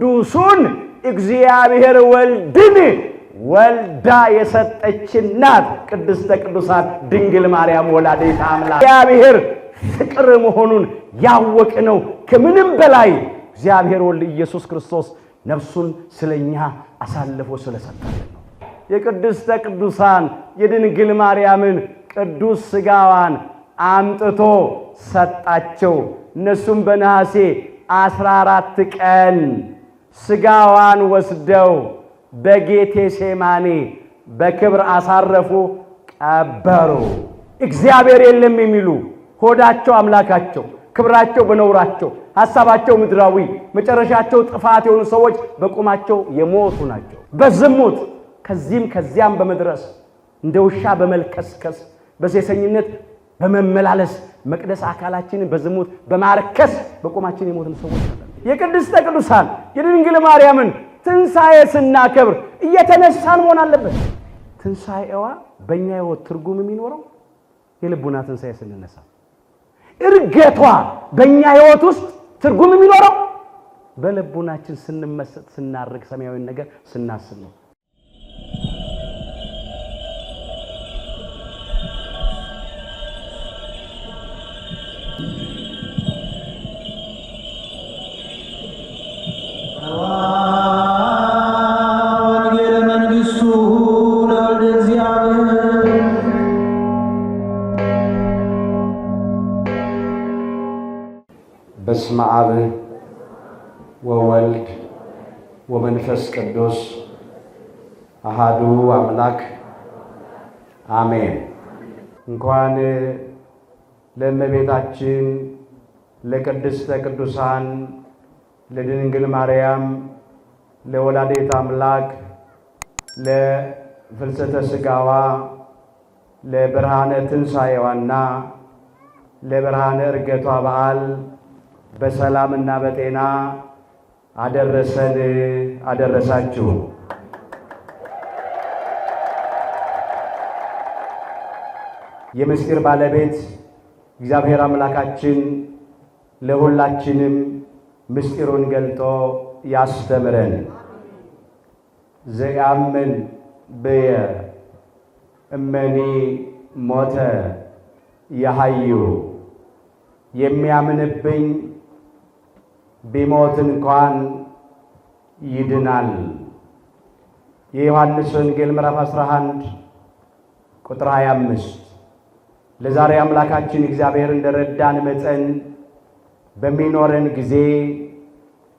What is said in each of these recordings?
ቅዱሱን እግዚአብሔር ወልድን ወልዳ የሰጠችን ናት ቅድስተ ቅዱሳን ድንግል ማርያም ወላዲተ አምላክ። እግዚአብሔር ፍቅር መሆኑን ያወቅነው ከምንም በላይ እግዚአብሔር ወልድ ኢየሱስ ክርስቶስ ነፍሱን ስለኛ አሳልፎ ስለሰጠን ነው። የቅድስተ ቅዱሳን የድንግል ማርያምን ቅዱስ ሥጋዋን አምጥቶ ሰጣቸው። እነሱም በነሐሴ 14 ቀን ሥጋዋን ወስደው በጌቴሴማኒ በክብር አሳረፉ፣ ቀበሩ። እግዚአብሔር የለም የሚሉ ሆዳቸው አምላካቸው፣ ክብራቸው በነውራቸው፣ ሐሳባቸው ምድራዊ፣ መጨረሻቸው ጥፋት የሆኑ ሰዎች በቁማቸው የሞቱ ናቸው። በዝሙት ከዚህም ከዚያም በመድረስ እንደ ውሻ በመልከስከስ በሴሰኝነት በመመላለስ መቅደስ አካላችንን በዝሙት በማርከስ በቁማችን የሞትን ሰዎች አሉ። የቅድስተ ቅዱሳን የድንግል ማርያምን ትንሣኤ ስናከብር እየተነሳን መሆን አለበት። ትንሣኤዋ በእኛ ሕይወት ትርጉም የሚኖረው የልቡና ትንሣኤ ስንነሳ፣ እርገቷ በእኛ ሕይወት ውስጥ ትርጉም የሚኖረው በልቡናችን ስንመሰጥ ስናርግ ሰማያዊ ነገር ስናስብ ነው። በስመ አብ ወወልድ ወመንፈስ ቅዱስ አሃዱ አምላክ አሜን። እንኳን ለእመቤታችን ለቅድስተ ቅዱሳን ለድንግል ማርያም ለወላዲተ አምላክ ለፍልሰተ ሥጋዋ ለብርሃነ ትንሣኤዋና ለብርሃነ ዕርገቷ በዓል በሰላምና በጤና አደረሰን አደረሳችሁ። የምስጢር ባለቤት እግዚአብሔር አምላካችን ለሁላችንም ምስጢሩን ገልጦ ያስተምረን። ዘያምን ብየ እመኒ ሞተ ያሃዩ፣ የሚያምንብኝ ቢሞት እንኳን ይድናል። የዮሐንስ ወንጌል ምዕራፍ 11 ቁጥር 25። ለዛሬ አምላካችን እግዚአብሔር እንደረዳን መጠን በሚኖረን ጊዜ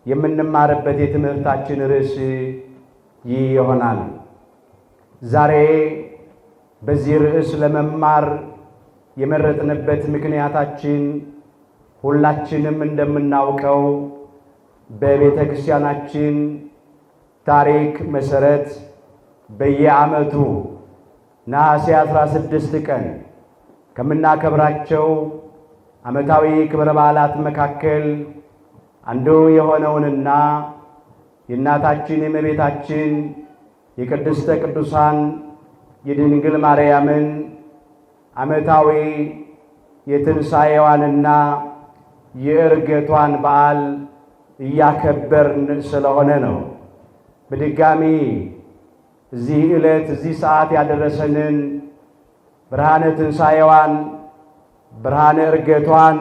የምንማርበት የትምህርታችን ርዕስ ይህ ይሆናል። ዛሬ በዚህ ርዕስ ለመማር የመረጥንበት ምክንያታችን ሁላችንም እንደምናውቀው በቤተ ክርስቲያናችን ታሪክ መሰረት በየዓመቱ ነሐሴ 16 ቀን ከምናከብራቸው ዓመታዊ ክብረ በዓላት መካከል አንዱ የሆነውንና የእናታችን የእመቤታችን የቅድስተ ቅዱሳን የድንግል ማርያምን ዓመታዊ የትንሣኤዋንና የዕርገቷን በዓል እያከበርን ስለሆነ ነው። በድጋሚ እዚህ ዕለት እዚህ ሰዓት ያደረሰንን ብርሃነ ትንሣኤዋን ብርሃነ ዕርገቷን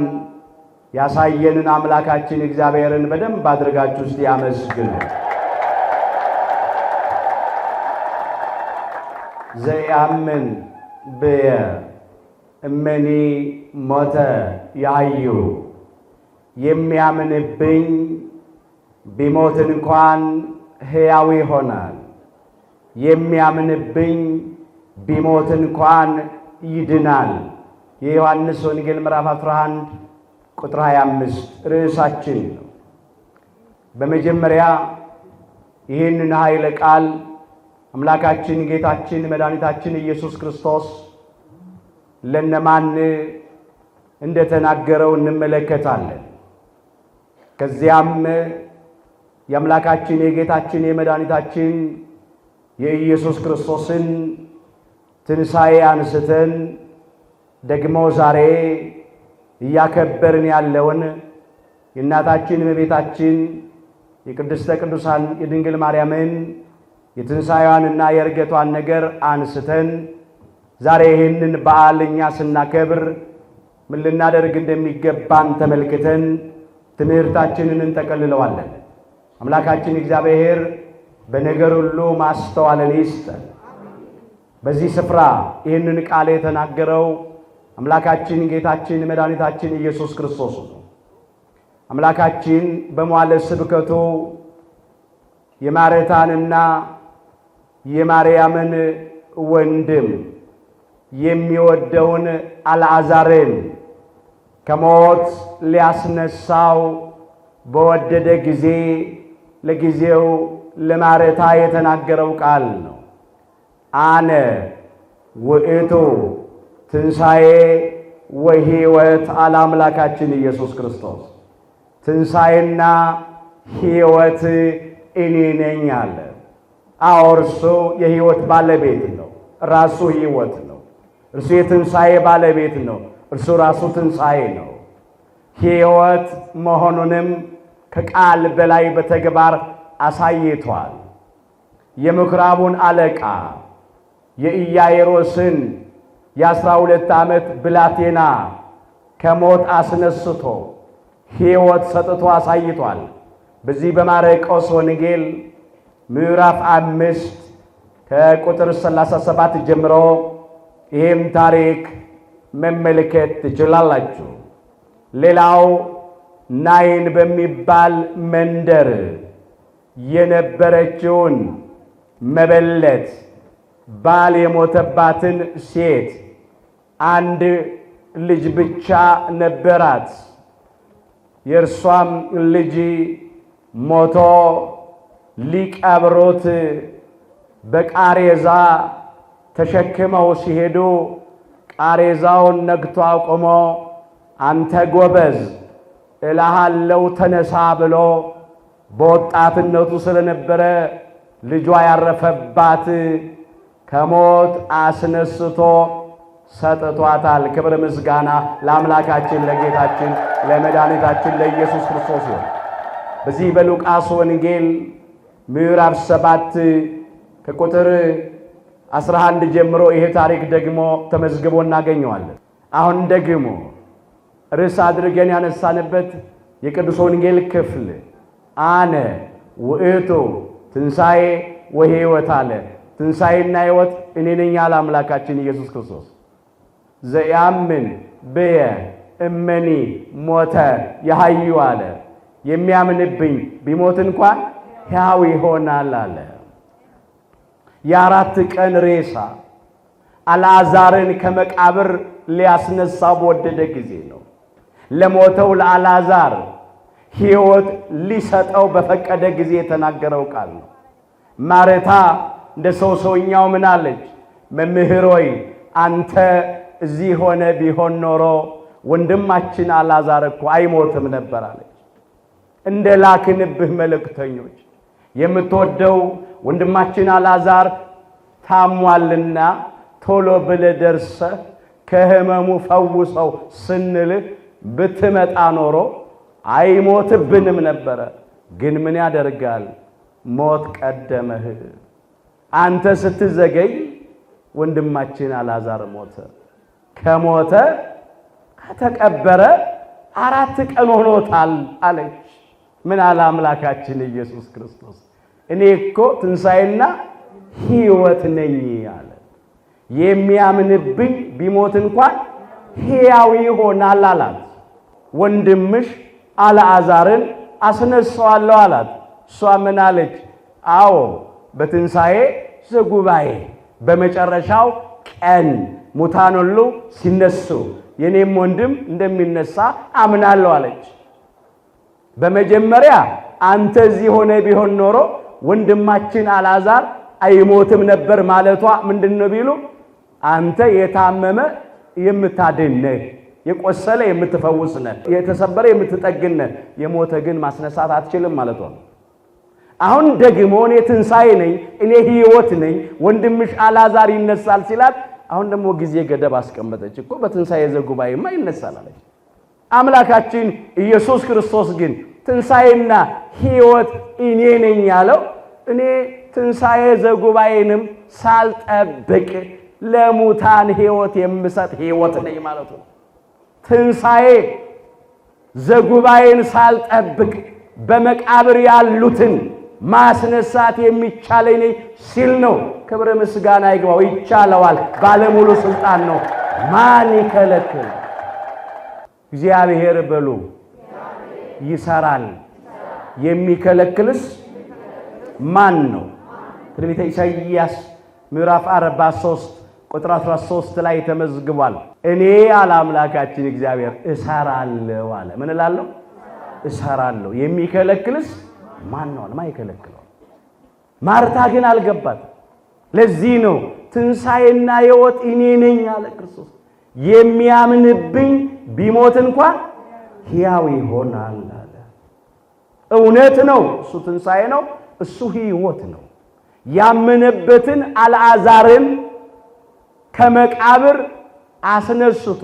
ያሳየንን አምላካችን እግዚአብሔርን በደንብ አድርጋችሁ እስቲ አመስግኑ። ዘያምን ብየ እመኒ ሞተ ያሃዩ፣ የሚያምንብኝ ቢሞት እንኳን ሕያው ይሆናል። የሚያምንብኝ ቢሞት እንኳን ይድናል። የዮሐንስ ወንጌል ምዕራፍ 11 ቁጥር 25 ርዕሳችን ነው። በመጀመሪያ ይህንን ኃይለ ቃል አምላካችን ጌታችን መድኃኒታችን ኢየሱስ ክርስቶስ ለነማን እንደተናገረው እንመለከታለን። ከዚያም የአምላካችን የጌታችን የመድኃኒታችን የኢየሱስ ክርስቶስን ትንሣኤ አንስተን ደግሞ ዛሬ እያከበርን ያለውን የእናታችን የእመቤታችን የቅድስተ ቅዱሳን የድንግል ማርያምን የትንሣኤዋንና የዕርገቷን ነገር አንስተን ዛሬ ይህንን በዓል እኛ ስናከብር ምን ልናደርግ እንደሚገባን ተመልክተን ትምህርታችንን እንጠቀልለዋለን። አምላካችን እግዚአብሔር በነገር ሁሉ ማስተዋልን ይስጠን። በዚህ ስፍራ ይህንን ቃል የተናገረው አምላካችን ጌታችን መድኃኒታችን ኢየሱስ ክርስቶስ ነው። አምላካችን በመዋዕለ ስብከቱ የማርታንና የማርያምን ወንድም የሚወደውን አልዓዛርን ከሞት ሊያስነሳው በወደደ ጊዜ ለጊዜው ለማርታ የተናገረው ቃል ነው። አነ ውእቱ ትንሣኤ ወሕይወት አለ አምላካችን ኢየሱስ ክርስቶስ። ትንሣኤና ሕይወት እኔ ነኝ አለ። አዎ እርሱ የሕይወት ባለቤት ነው። ራሱ ሕይወት ነው። እርሱ የትንሣኤ ባለቤት ነው። እርሱ ራሱ ትንሣኤ ነው። ሕይወት መሆኑንም ከቃል በላይ በተግባር አሳይቷል። የምኵራቡን አለቃ የኢያኢሮስን የ12 ዓመት ብላቴና ከሞት አስነስቶ ሕይወት ሰጥቶ አሳይቷል። በዚህ በማርቆስ ወንጌል ምዕራፍ 5 ከቁጥር 37 ጀምሮ ይህም ታሪክ መመልከት ትችላላችሁ። ሌላው ናይን በሚባል መንደር የነበረችውን መበለት ባል የሞተባትን ሴት አንድ ልጅ ብቻ ነበራት። የእርሷም ልጅ ሞቶ ሊቀብሩት በቃሬዛ ተሸክመው ሲሄዱ ቃሬዛውን ነግቶ አቁሞ አንተ ጎበዝ እልሃለሁ ተነሳ ብሎ በወጣትነቱ ስለነበረ ልጇ ያረፈባት ከሞት አስነስቶ ሰጥቷታል። ክብር ምስጋና ለአምላካችን ለጌታችን ለመድኃኒታችን ለኢየሱስ ክርስቶስ ይሁን። በዚህ በሉቃስ ወንጌል ምዕራፍ 7 ከቁጥር 11 ጀምሮ ይሄ ታሪክ ደግሞ ተመዝግቦ እናገኘዋለን። አሁን ደግሞ ርዕስ አድርገን ያነሳንበት የቅዱስ ወንጌል ክፍል አነ ውእቱ ትንሣኤ ወሕይወት አለ። ትንሣኤና ሕይወት እኔ ነኝ አለ አምላካችን ኢየሱስ ክርስቶስ። ዘያምን ብየ እመኒ ሞተ የሐዩ አለ። የሚያምንብኝ ቢሞት እንኳን ሕያው ይሆናል አለ። የ4 ቀን ሬሳ አልዓዛርን ከመቃብር ሊያስነሳው በወደደ ጊዜ ነው። ለሞተው ለአልዓዛር ሕይወት ሊሰጠው በፈቀደ ጊዜ የተናገረው ቃል ነው። ማርታ እንደ ሰውኛው ምን አለች? መምህር ሆይ አንተ እዚህ ሆነ ቢሆን ኖሮ ወንድማችን አልዓዛር እኮ አይሞትም ነበር አለች። እንደ ላክንብህ መልእክተኞች የምትወደው ወንድማችን አልዓዛር ታሟልና ቶሎ ብለህ ደርሰህ ከሕመሙ ፈውሰው ስንልህ ብትመጣ ኖሮ አይሞትብንም ነበረ። ግን ምን ያደርጋል ሞት ቀደመህ። አንተ ስትዘገይ ወንድማችን አልዓዛር ሞተ። ከሞተ ከተቀበረ 4 ቀን ሆኖታል አለች። ምን አለ አምላካችን ኢየሱስ ክርስቶስ? እኔ እኮ ትንሣኤና ሕይወት ነኝ አለ። የሚያምንብኝ ቢሞት እንኳን ሕያው ይሆናል አላት። ወንድምሽ አልዓዛርን አስነሳዋለሁ አላት። እሷ ምን አለች? አዎ በትንሣኤ ዘጉባኤ በመጨረሻው ቀን ሙታን ሁሉ ሲነሱ የኔም ወንድም እንደሚነሳ አምናለሁ አለች። በመጀመሪያ አንተ እዚህ ሆነ ቢሆን ኖሮ ወንድማችን አልዓዛር አይሞትም ነበር ማለቷ ምንድነው ቢሉ አንተ የታመመ የምታድን ነህ፣ የቆሰለ የምትፈውስ ነህ፣ የተሰበረ የምትጠግን ነህ፣ የሞተ ግን ማስነሳት አትችልም ማለቷ ነው። አሁን ደግሞ እኔ ትንሣኤ ነኝ፣ እኔ ሕይወት ነኝ፣ ወንድምሽ አልዓዛር ይነሳል ሲላት አሁን ደግሞ ጊዜ ገደብ አስቀመጠች እኮ በትንሣኤ ዘጉባኤማ ይነሳል አለች። አምላካችን ኢየሱስ ክርስቶስ ግን ትንሣኤና ሕይወት እኔ ነኝ ያለው እኔ ትንሣኤ ዘጉባኤንም ሳልጠብቅ ለሙታን ሕይወት የምሰጥ ሕይወት ነኝ ማለቱ ነው። ትንሣኤ ዘጉባኤን ሳልጠብቅ በመቃብር ያሉትን ማስነሳት የሚቻለኝ ነኝ ሲል ነው። ክብር ምስጋና ይግባው። ይቻለዋል፣ ባለሙሉ ስልጣን ነው። ማን ይከለክል? እግዚአብሔር በሉ ይሰራል። የሚከለክልስ ማን ነው? ትንቢተ ኢሳይያስ ምዕራፍ 43 ቁጥር 13 ላይ ተመዝግቧል። እኔ አለ አምላካችን እግዚአብሔር እሰራለሁ አለ። ምን እላለሁ? እሰራለሁ። የሚከለክልስ ማን ነው? ማን ይከለክለው? ማርታ ግን አልገባት። ለዚህ ነው ትንሣኤና ሕይወት እኔ ነኝ አለ ክርስቶስ። የሚያምንብኝ ቢሞት እንኳን ሕያው ይሆናል አለ። እውነት ነው። እሱ ትንሣኤ ነው፣ እሱ ሕይወት ነው። ያመነበትን አልዓዛርን ከመቃብር አስነስቶ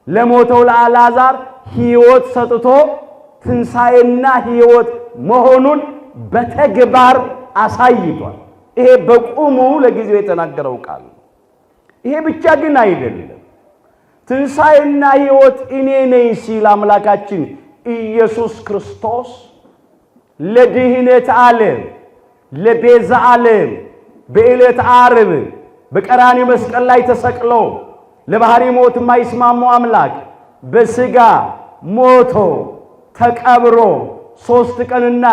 ለሞተው ለአልዓዛር ሕይወት ሰጥቶ ትንሣኤና ሕይወት መሆኑን በተግባር አሳይቷል። ይሄ በቁሙ ለጊዜው የተናገረው ቃል ነው። ይሄ ብቻ ግን አይደለም። ትንሣኤና ሕይወት እኔ ነኝ ሲል አምላካችን ኢየሱስ ክርስቶስ ለድህነት ዓለም ለቤዛ ዓለም በዕለተ ዓርብ በቀራንዮ መስቀል ላይ ተሰቅሎ ለባህሪ ሞት የማይስማማው አምላክ በሥጋ ሞቶ ተቀብሮ 3 ቀንና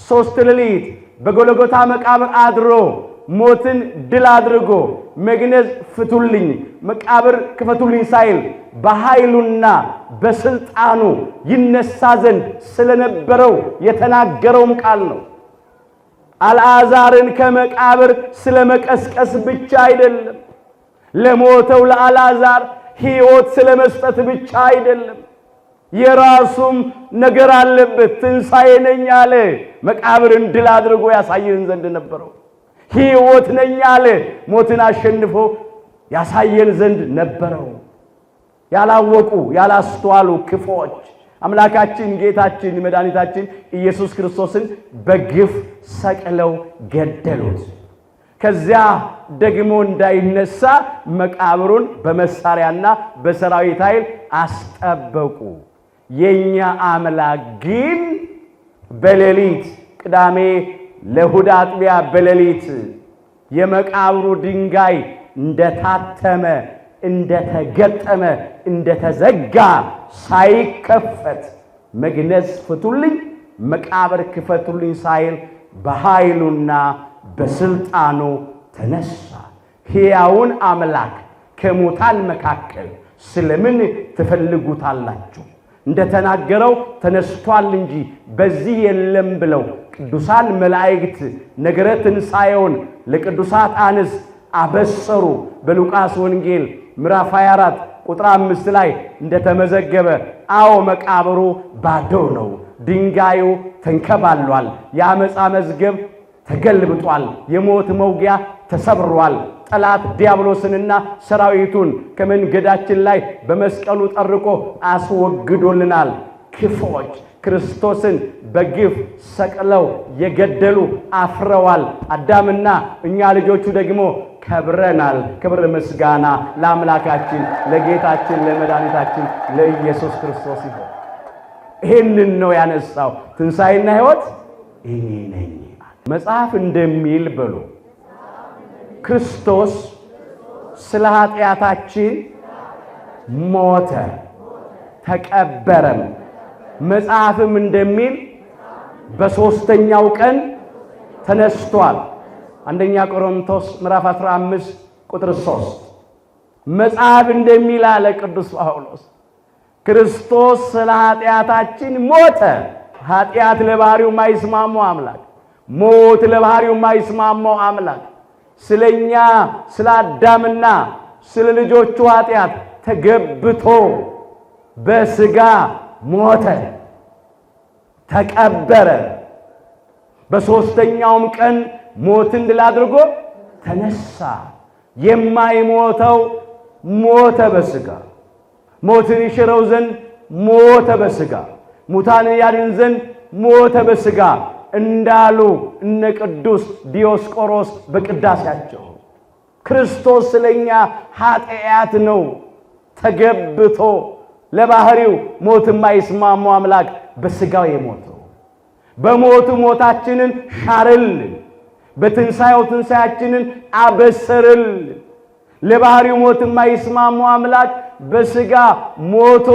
3 ሌሊት በጎልጎታ መቃብር አድሮ ሞትን ድል አድርጎ መግነዝ ፍቱልኝ መቃብር ክፈቱልኝ ሳይል በኃይሉና በስልጣኑ ይነሳ ዘንድ ስለነበረው የተናገረውም ቃል ነው። አልዓዛርን ከመቃብር ስለመቀስቀስ ብቻ አይደለም። ለሞተው ለአልዓዛር ሕይወት ስለመስጠት ብቻ አይደለም። የራሱም ነገር አለበት። ትንሣኤ ነኝ አለ። መቃብርን ድል አድርጎ ያሳየን ዘንድ ነበረው። ሕይወት ነኝ አለ። ሞትን አሸንፎ ያሳየን ዘንድ ነበረው። ያላወቁ ያላስተዋሉ ክፉዎች አምላካችን ጌታችን መድኃኒታችን ኢየሱስ ክርስቶስን በግፍ ሰቅለው ገደሉት። ከዚያ ደግሞ እንዳይነሳ መቃብሩን በመሳሪያና በሰራዊት ኃይል አስጠበቁ። የኛ አምላክ ግን በሌሊት ቅዳሜ ለእሑድ አጥቢያ በሌሊት የመቃብሩ ድንጋይ እንደታተመ እንደተገጠመ እንደተዘጋ ሳይከፈት መግነዝ ፍቱልኝ መቃብር ክፈቱልኝ ሳይል በኃይሉና በስልጣኑ ተነሳ። ሕያውን አምላክ ከሙታን መካከል ስለምን ትፈልጉታላችሁ? እንደተናገረው ተነስቷል እንጂ በዚህ የለም ብለው ቅዱሳን መላእክት ነገረ ትንሣኤውን ለቅዱሳት አንስት አበሰሩ። በሉቃስ ወንጌል ምዕራፍ 24 ቁጥር 5 ላይ እንደተመዘገበ አዎ መቃብሩ ባዶ ነው፣ ድንጋዩ ተንከባሏል፣ የአመፃ መዝገብ ተገልብጧል፣ የሞት መውጊያ ተሰብሯል፣ ጠላት ዲያብሎስንና ሰራዊቱን ከመንገዳችን ላይ በመስቀሉ ጠርቆ አስወግዶልናል። ክፎች ክርስቶስን በግፍ ሰቅለው የገደሉ አፍረዋል። አዳምና እኛ ልጆቹ ደግሞ ከብረናል። ክብር ምስጋና ለአምላካችን ለጌታችን ለመድኃኒታችን ለኢየሱስ ክርስቶስ ይሁን። ይህንን ነው ያነሳው። ትንሣኤና ሕይወት እኔ ነኝ። መጽሐፍ እንደሚል በሉ ክርስቶስ ስለ ኃጢአታችን ሞተ ተቀበረም። መጽሐፍም እንደሚል በሦስተኛው ቀን ተነስቷል። አንደኛ ቆሮንቶስ ምዕራፍ 15 ቁጥር 3 መጽሐፍ እንደሚል አለ ቅዱስ ጳውሎስ ክርስቶስ ስለ ኃጢአታችን ሞተ። ኃጢአት ለባህሪው የማይስማማው አምላክ፣ ሞት ለባህሪው የማይስማማው አምላክ ስለኛ ስለ አዳምና ስለ ልጆቹ ኃጢአት ተገብቶ በሥጋ ሞተ ተቀበረ። በሦስተኛውም ቀን ሞትን ድል አድርጎ ተነሳ። የማይሞተው ሞተ በሥጋ፣ ሞትን ይሽረው ዘንድ ሞተ በሥጋ፣ ሙታንን ያድን ዘንድ ሞተ በሥጋ እንዳሉ እነ ቅዱስ ዲዮስቆሮስ በቅዳሴያቸው ክርስቶስ ስለኛ ኃጢአት ነው ተገብቶ ለባህሪው ሞት የማይስማሙ አምላክ በሥጋው የሞተው በሞቱ ሞታችንን ሻረልን፣ በትንሣኤው ትንሣኤያችንን አበሰረልን። ለባህሪው ሞት የማይስማሙ አምላክ በሥጋ ሞቶ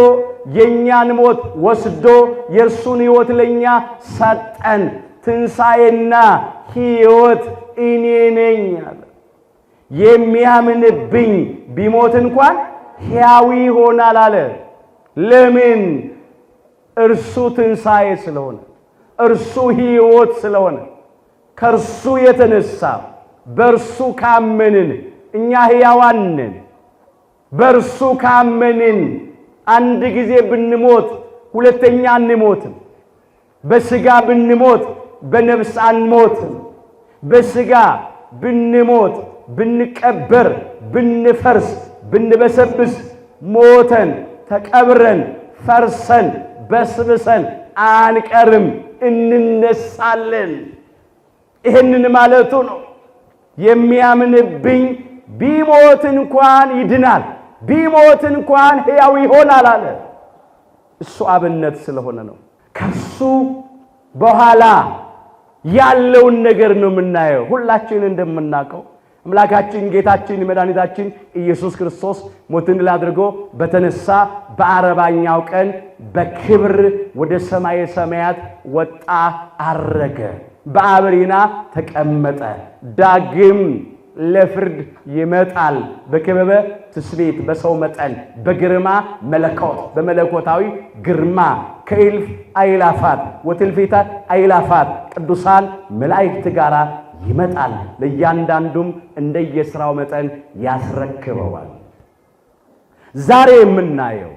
የኛን ሞት ወስዶ የእርሱን ሕይወት ለኛ ሰጠን። ትንሣኤና ሕይወት እኔ ነኝ አለ። የሚያምንብኝ ቢሞት እንኳን ሕያው ይሆናል አለ። ለምን? እርሱ ትንሣኤ ስለሆነ፣ እርሱ ሕይወት ስለሆነ። ከእርሱ የተነሳ በእርሱ ካመንን እኛ ሕያዋን ነን። በእርሱ ካመንን አንድ ጊዜ ብንሞት ሁለተኛ አንሞትም። በሥጋ ብንሞት በነፍስ አንሞትም። በሥጋ ብንሞት ብንቀበር ብንፈርስ ብንበሰብስ ሞተን ተቀብረን ፈርሰን በስብሰን አንቀርም፣ እንነሳለን። ይህንን ማለቱ ነው። የሚያምንብኝ ቢሞት እንኳን ይድናል፣ ቢሞት እንኳን ሕያው ይሆናል አለ። እሱ አብነት ስለሆነ ነው። ከሱ በኋላ ያለውን ነገር ነው የምናየው። ሁላችን እንደምናውቀው አምላካችን ጌታችን መድኃኒታችን ኢየሱስ ክርስቶስ ሞትን ድል አድርጎ በተነሳ በአርባኛው ቀን በክብር ወደ ሰማየ ሰማያት ወጣ፣ አረገ፣ በአብሪና ተቀመጠ። ዳግም ለፍርድ ይመጣል። በክበበ ትስብእት በሰው መጠን በግርማ መለኮት በመለኮታዊ ግርማ ከእልፍ አእላፋት ወትእልፊታት አእላፋት ቅዱሳን መላእክት ጋር ይመጣል። ለእያንዳንዱም እንደየሥራው መጠን ያስረክበዋል። ዛሬ የምናየው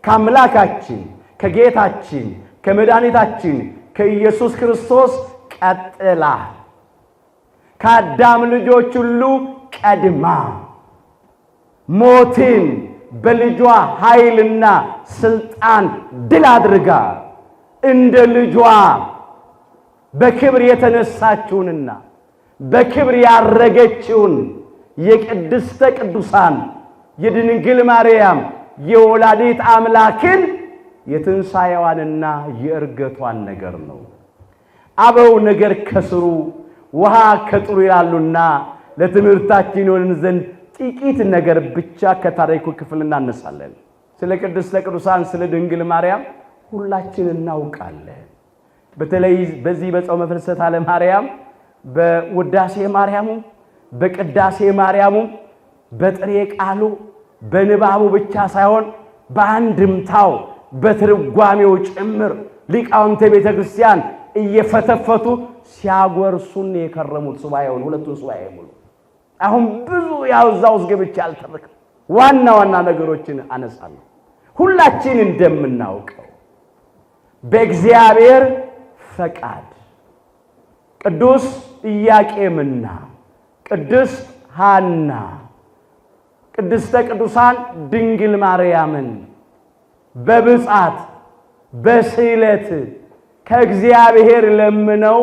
ከአምላካችን ከጌታችን ከመድኃኒታችን ከኢየሱስ ክርስቶስ ቀጥላ ከአዳም ልጆች ሁሉ ቀድማ ሞትን በልጇ ኃይልና ስልጣን ድል አድርጋ እንደ ልጇ በክብር የተነሳችውንና በክብር ያረገችውን የቅድስተ ቅዱሳን የድንግል ማርያም የወላዲት አምላክን የትንሣኤዋንና የእርገቷን ነገር ነው። አበው ነገር ከስሩ ውሃ ከጥሩ ይላሉና ለትምህርታችን ይሆን ዘንድ ጥቂት ነገር ብቻ ከታሪኩ ክፍል እናነሳለን። ስለ ቅድስተ ቅዱሳን ስለ ድንግል ማርያም ሁላችን እናውቃለን። በተለይ በዚህ በጾመ ፍልሰታ ለማርያም በውዳሴ ማርያሙ በቅዳሴ ማርያሙ በጥሬ ቃሉ በንባቡ ብቻ ሳይሆን በአንድምታው በትርጓሜው ጭምር ሊቃውንተ ቤተ ክርስቲያን እየፈተፈቱ ሲያጎርሱን የከረሙት ሱባኤውን ሁለቱን ሱባኤ ሙሉ። አሁን ብዙ ያውዛው ዝገብቻ አልተረከም። ዋና ዋና ነገሮችን አነሳለሁ። ሁላችን እንደምናውቀው በእግዚአብሔር ፈቃድ ቅዱስ ኢያቄምና ቅድስት ሐና ቅድስተ ቅዱሳን ድንግል ማርያምን በብጻት በስዕለት ከእግዚአብሔር ለምነው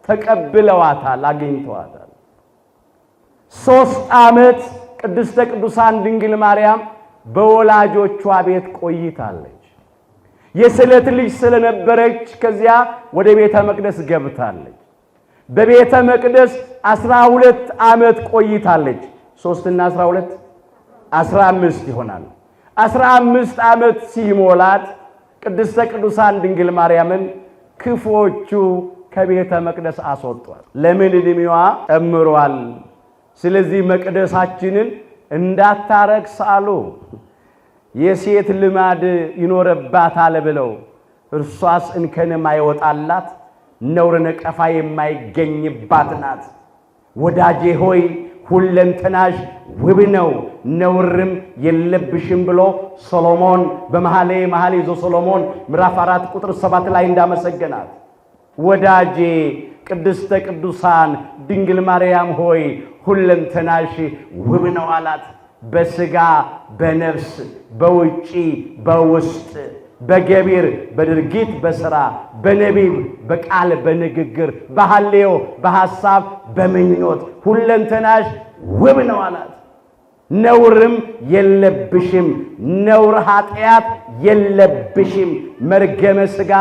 ተቀብለዋታል፣ አግኝተዋታል። 3 ዓመት ቅድስተ ቅዱሳን ድንግል ማርያም በወላጆቿ ቤት ቆይታለች። የስዕለት ልጅ ስለነበረች ከዚያ ወደ ቤተ መቅደስ ገብታለች። በቤተ መቅደስ 12 ዓመት ቆይታለች። 3 እና 12 15 ይሆናል። 15 ዓመት ሲሞላት ቅድስተ ቅዱሳን ድንግል ማርያምን ክፉዎቹ ከቤተ መቅደስ አስወጧል። ለምን? ዕድሜዋ ጨምሯል። ስለዚህ መቅደሳችንን እንዳታረክስ አሉ። የሴት ልማድ ይኖርባታል ብለው እርሷስ እንከን የማይወጣላት ነውር ነቀፋ የማይገኝባት ናት። ወዳጄ ሆይ ሁለንተናሽ ውብ ነው ነውርም የለብሽም ብሎ ሶሎሞን በመኃልየ ዘሰሎሞን ምዕራፍ 4 ቁጥር 7 ላይ እንዳመሰገናት ወዳጄ ቅድስተ ቅዱሳን ድንግል ማርያም ሆይ ሁለንተናሽ ውብ ነው አላት። በሥጋ በነፍስ በውጪ በውስጥ በገቢር በድርጊት በሥራ በነቢብ በቃል በንግግር በሐሌዮ በሐሳብ በምኞት ሁለንተናሽ ውብ ነው አላት። ነውርም የለብሽም፣ ነውር ኃጢአት የለብሽም። መርገመ ሥጋ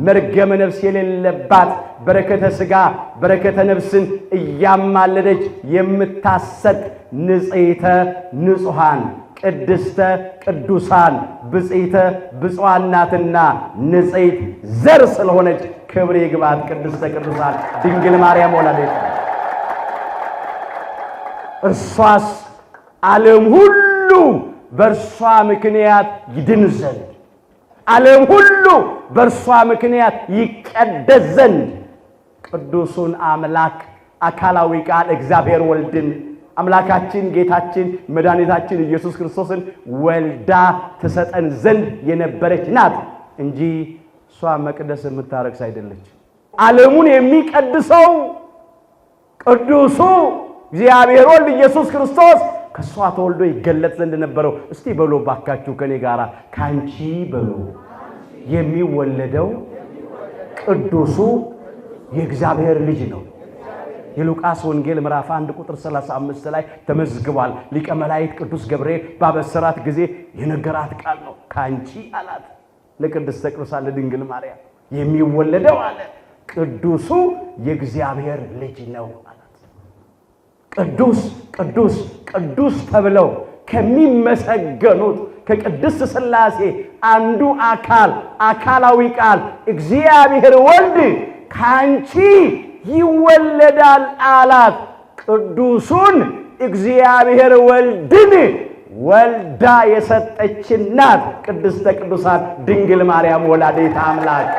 መርገመ ነፍስ የሌለባት በረከተ ሥጋ በረከተ ነፍስን እያማለደች የምታሰጥ ንጽሕተ ንጹሐን ቅድስተ ቅዱሳን ብጽዕተ ብፁዓን ናትና ንጽሕት ዘር ስለሆነች ክብር ይግባት ቅድስተ ቅዱሳን ድንግል ማርያም ወላዲተ እርሷስ ዓለም ሁሉ በእርሷ ምክንያት ይድን ዘንድ ዓለም ሁሉ በእርሷ ምክንያት ይቀደስ ዘንድ ቅዱሱን አምላክ አካላዊ ቃል እግዚአብሔር ወልድን አምላካችን ጌታችን መድኃኒታችን ኢየሱስ ክርስቶስን ወልዳ ትሰጠን ዘንድ የነበረች ናት እንጂ እሷ መቅደስ የምታረክስ አይደለች። ዓለሙን የሚቀድሰው ቅዱሱ እግዚአብሔር ወልድ ኢየሱስ ክርስቶስ ከሷ ተወልዶ ይገለጥ ዘንድ ነበረው። እስቲ በሎ ባካችሁ ከኔ ጋራ ካንቺ በሎ የሚወለደው ቅዱሱ የእግዚአብሔር ልጅ ነው። የሉቃስ ወንጌል ምዕራፍ 1 ቁጥር 35 ላይ ተመዝግቧል። ሊቀ መላእክት ቅዱስ ገብርኤል ባበሰራት ጊዜ የነገራት ቃል ነው። ካንቺ አላት ለቅድስተ ቅዱሳን ለድንግል ማርያም የሚወለደው አለ ቅዱሱ የእግዚአብሔር ልጅ ነው አላት። ቅዱስ ቅዱስ ቅዱስ ተብለው ከሚመሰገኑት ከቅድስት ሥላሴ አንዱ አካላዊ ቃል እግዚአብሔር ወልድ ካንቺ ይወለዳል አላት። ቅዱሱን እግዚአብሔር ወልድን ወልዳ የሰጠችን ናት ቅድስተ ቅዱሳን ድንግል ማርያም ወላዲተ አምላክ።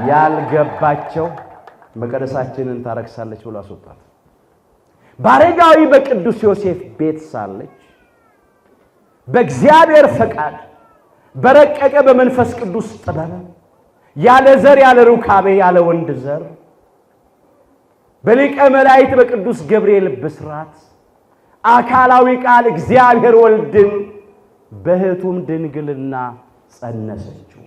ያልገባቸው መቅደሳችንን ታረክሳለች ብሎ አስወጣት። በአረጋዊ በቅዱስ ዮሴፍ ቤት ሳለች በእግዚአብሔር ፈቃድ በረቀቀ በመንፈስ ቅዱስ ጥበብ ያለ ዘር ያለ ሩካቤ ያለ ወንድ ዘር በሊቀ መላእክት በቅዱስ ገብርኤል ብስራት አካላዊ ቃል እግዚአብሔር ወልድን በሕቱም ድንግልና ጸነሰችው።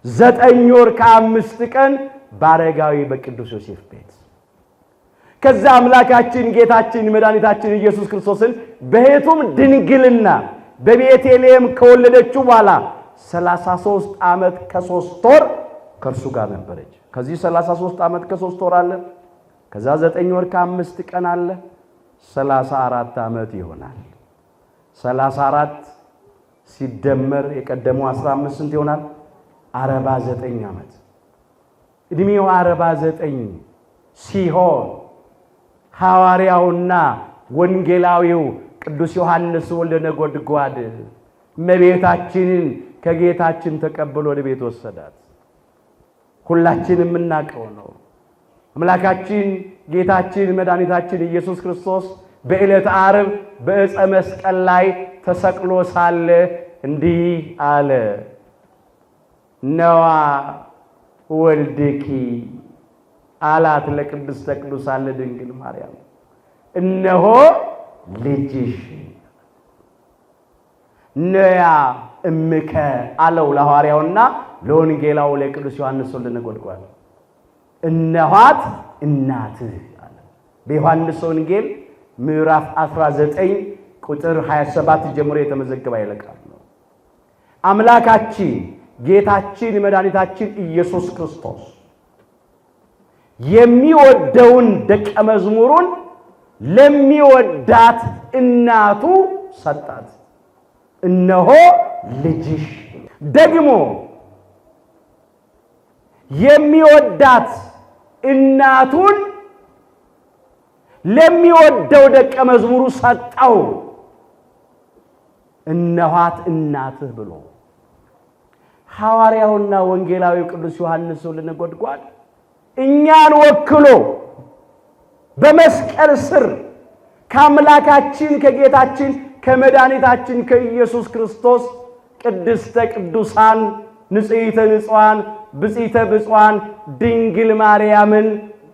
9 ወር ከ5 ቀን በአረጋዊ በቅዱስ ዮሴፍ ቤት ከዛ አምላካችን ጌታችን መድኃኒታችን ኢየሱስ ክርስቶስን በሕቱም ድንግልና በቤተልሔም ከወለደችው በኋላ 33 ዓመት ከ3 ወር ከእርሱ ጋር ነበረች። ከዚህ 33 ዓመት ከ3 ወር አለ። ከዛ 9 ወር ከ5 ቀን አለ። 34 ዓመት ይሆናል። 34 ሲደመር የቀደመው 15 ስንት ይሆናል? 49 ዓመት። እድሜው 49 ሲሆን ሐዋርያውና ወንጌላዊው ቅዱስ ዮሐንስ ወልደ ነጎድጓድ እመቤታችንን ከጌታችን ተቀብሎ ወደ ቤት ወሰዳት። ሁላችንም የምናውቀው ነው። አምላካችን ጌታችን መድኃኒታችን ኢየሱስ ክርስቶስ በዕለተ ዓርብ በዕፀ መስቀል ላይ ተሰቅሎ ሳለ እንዲህ አለ፣ ነዋ ወልድኪ አላት ለቅድስተ ቅዱሳን ለድንግል ማርያም፣ እነሆ ልጅሽ ነያ እምከ አለው ለሐዋርያውና ለወንጌላው ለቅዱስ ዮሐንስ ወልደ ነጎድጓድ። እነኋት እናትህ አለ። በዮሐንስ ወንጌል ምዕራፍ 19 ቁጥር 27 ጀምሮ የተመዘገበ ይለቃል ነው። አምላካችን ጌታችን መድኃኒታችን ኢየሱስ ክርስቶስ የሚወደውን ደቀ መዝሙሩን ለሚወዳት እናቱ ሰጣት። እነሆ ልጅሽ። ደግሞ የሚወዳት እናቱን ለሚወደው ደቀ መዝሙሩ ሰጣው። እነኋት እናትህ ብሎ ሐዋርያውና ወንጌላዊው ቅዱስ ዮሐንስ ወልደ ነጎድጓድ እኛን ወክሎ በመስቀል ስር ከአምላካችን ከጌታችን ከመድኃኒታችን ከኢየሱስ ክርስቶስ ቅድስተ ቅዱሳን ንጽሕተ ንጹሐን ብጽዕተ ብፁዓን ድንግል ማርያምን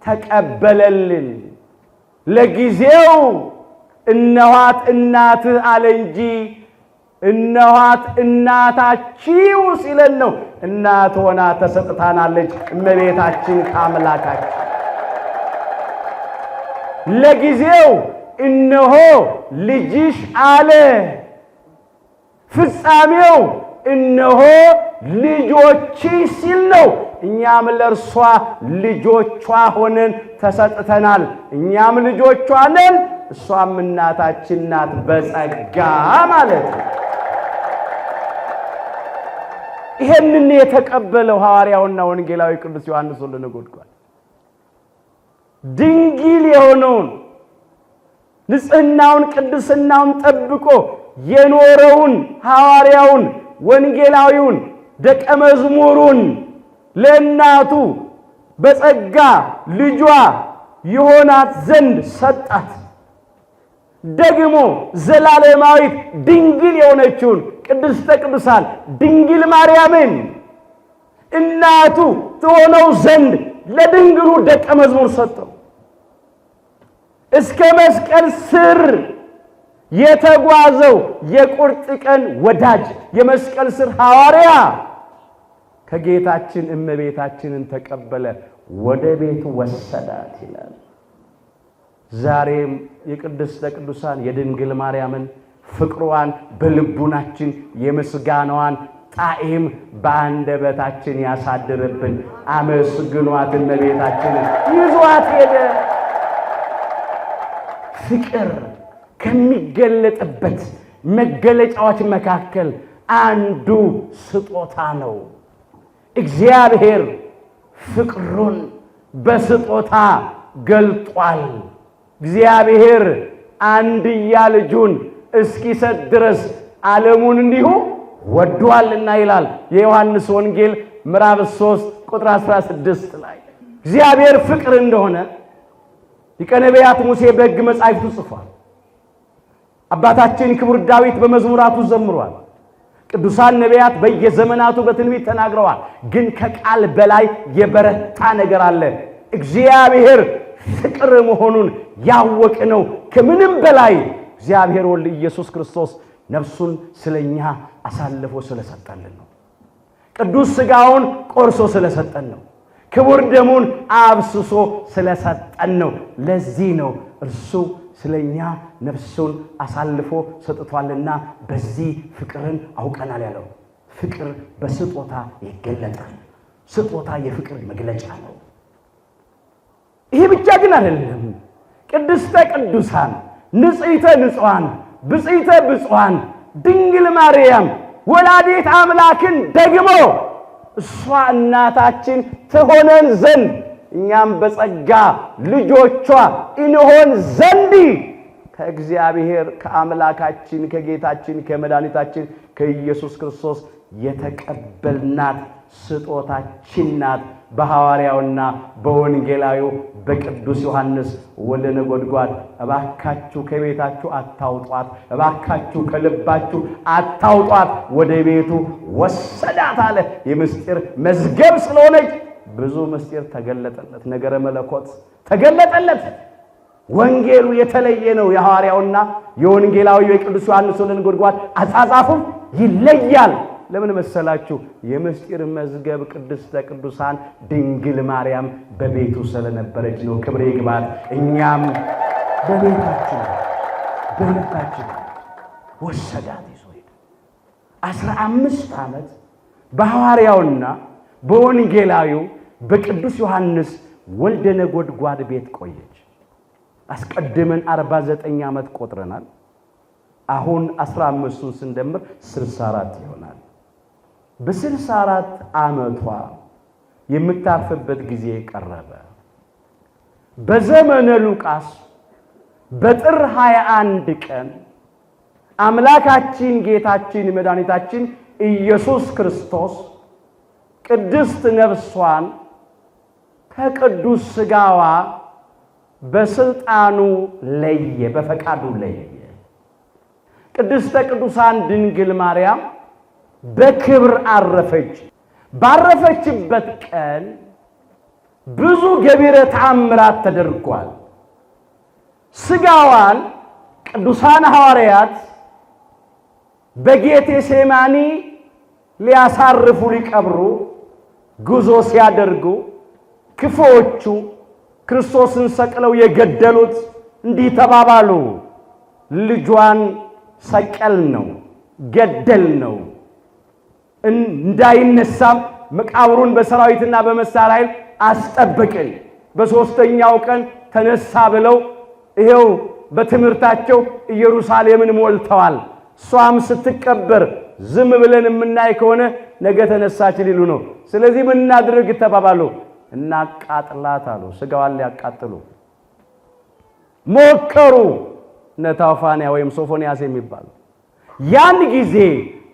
ተቀበለልን። ለጊዜው እነኋት እናትህ አለ እንጂ እነኋት እናታችሁ ሲለን ነው። እናት ሆና ተሰጥታናለች እመቤታችን ከአምላካችን። ለጊዜው እነሆ ልጅሽ አለ፣ ፍጻሜው እነሆ ልጆችሽ ሲል ነው። እኛም ለእርሷ ልጆቿ ሆነን ተሰጥተናል። እኛም ልጆቿ ነን፣ እሷም እናታችን ናት በጸጋ ማለት ነው። ይሄንን የተቀበለው ሐዋርያውና ወንጌላዊ ቅዱስ ዮሐንስ ወልደ ነጎድጓድ ድንግል የሆነውን ንጽሕናውን ቅድስናውን ጠብቆ የኖረውን ሐዋርያውን ወንጌላዊውን ደቀ መዝሙሩን ለእናቱ በጸጋ ልጇ የሆናት ዘንድ ሰጣት። ደግሞ ዘላለማዊት ድንግል የሆነችውን ቅድስተ ቅዱሳን ድንግል ማርያምን እናቱ ትሆነው ዘንድ ለድንግሉ ደቀ መዝሙር ሰጠው። እስከ መስቀል ስር የተጓዘው የቁርጥ ቀን ወዳጅ የመስቀል ስር ሐዋርያ ከጌታችን እመቤታችንን ተቀበለ፣ ወደ ቤቱ ወሰዳት ይላል። ዛሬም የቅድስተ ቅዱሳን የድንግል ማርያምን ፍቅሯን በልቡናችን የምስጋናዋን ጣዕም በአንደበታችን ያሳድርብን። አመስግኗት እመቤታችንን። ይዟት ሄደ። ፍቅር ከሚገለጥበት መገለጫዎች መካከል አንዱ ስጦታ ነው። እግዚአብሔር ፍቅሩን በስጦታ ገልጧል። እግዚአብሔር አንድያ ልጁን እስኪሰጥ ድረስ ዓለሙን እንዲሁ ወዷልና ይላል የዮሐንስ ወንጌል ምዕራፍ 3 ቁጥር 16 ላይ። እግዚአብሔር ፍቅር እንደሆነ ሊቀ ነቢያት ሙሴ በሕግ መጻሕፍቱ ጽፏል። አባታችን ክቡር ዳዊት በመዝሙራቱ ዘምሯል። ቅዱሳን ነቢያት በየዘመናቱ በትንቢት ተናግረዋል። ግን ከቃል በላይ የበረታ ነገር አለ። እግዚአብሔር ፍቅር መሆኑን ያወቅነው ከምንም በላይ እግዚአብሔር ወልድ ኢየሱስ ክርስቶስ ነፍሱን ስለኛ አሳልፎ ስለሰጠልን ነው። ቅዱስ ሥጋውን ቆርሶ ስለሰጠን ነው። ክቡር ደሙን አብስሶ ስለሰጠን ነው። ለዚህ ነው እርሱ ስለኛ ነፍሱን አሳልፎ ሰጥቷልና በዚህ ፍቅርን አውቀናል ያለው። ፍቅር በስጦታ ይገለጣል። ስጦታ የፍቅር መግለጫ ነው። ይሄ ብቻ ግን አይደለም። ቅድስተ ቅዱሳን ንጽሕተ ንጹሐን ብጽዕተ ብፁዓን ድንግል ማርያም ወላዲት አምላክን ደግሞ እሷ እናታችን ትሆነን ዘንድ እኛም በጸጋ ልጆቿ እንሆን ዘንድ ከእግዚአብሔር ከአምላካችን ከጌታችን ከመድኃኒታችን ከኢየሱስ ክርስቶስ የተቀበልናት ስጦታችን ናት። በሐዋርያውና በወንጌላዊው በቅዱስ ዮሐንስ ወልደ ነጎድጓድ እባካችሁ ከቤታችሁ አታውጧት፣ እባካችሁ ከልባችሁ አታውጧት፣ ወደ ቤቱ ወሰዳት አለ። የምስጢር መዝገብ ስለሆነች ብዙ ምስጢር ተገለጠለት። ነገረ መለኮት ተገለጠለት። ወንጌሉ የተለየ ነው። የሐዋርያውና የወንጌላዊው የቅዱስ ዮሐንስ ወልደ ነጎድጓድ አጻጻፉም ይለያል። ለምን መሰላችሁ? የምስጢር መዝገብ ቅድስተ ቅዱሳን ድንግል ማርያም በቤቱ ስለነበረች ነው። ክብር ይግባት። እኛም በቤታችን በልባችን ወሰዳት ይዞ ሄደ። 15 ዓመት በሐዋርያውና በወንጌላዊው በቅዱስ ዮሐንስ ወልደ ነጎድጓድ ቤት ቆየች። አስቀድመን 49 ዓመት ቆጥረናል። አሁን 15ን ስንደምር 64 ይሆናል። በ64 ዓመቷ የምታርፍበት ጊዜ ቀረበ። በዘመነ ሉቃስ በጥር 21 ቀን አምላካችን ጌታችን መድኃኒታችን ኢየሱስ ክርስቶስ ቅድስት ነፍሷን ከቅዱስ ሥጋዋ በስልጣኑ ለየ፣ በፈቃዱ ለየ። ቅድስተ ቅዱሳን ድንግል ማርያም በክብር አረፈች። ባረፈችበት ቀን ብዙ ገቢረ ተአምራት ተደርጓል። ሥጋዋን ቅዱሳን ሐዋርያት በጌቴሴማኒ ሊያሳርፉ ሊቀብሩ ጉዞ ሲያደርጉ ክፉዎቹ ክርስቶስን ሰቅለው የገደሉት እንዲህ ተባባሉ፣ ልጇን ሰቀል ነው ገደል ነው፣ እንዳይነሳም መቃብሩን በሰራዊትና በመሳሪያ ኃይል አስጠብቅን፣ በሶስተኛው ቀን ተነሳ ብለው ይሄው በትምህርታቸው ኢየሩሳሌምን ሞልተዋል። እሷም ስትቀበር ዝም ብለን የምናይ ከሆነ ነገ ተነሳች ሊሉ ነው። ስለዚህ ምን እናድርግ ተባባሉ። እናቃጥላት አሉ። ስጋዋን ሊያቃጥሉ ሞከሩ። ነታውፋንያ ወይም ሶፎንያስ የሚባሉ ያን ጊዜ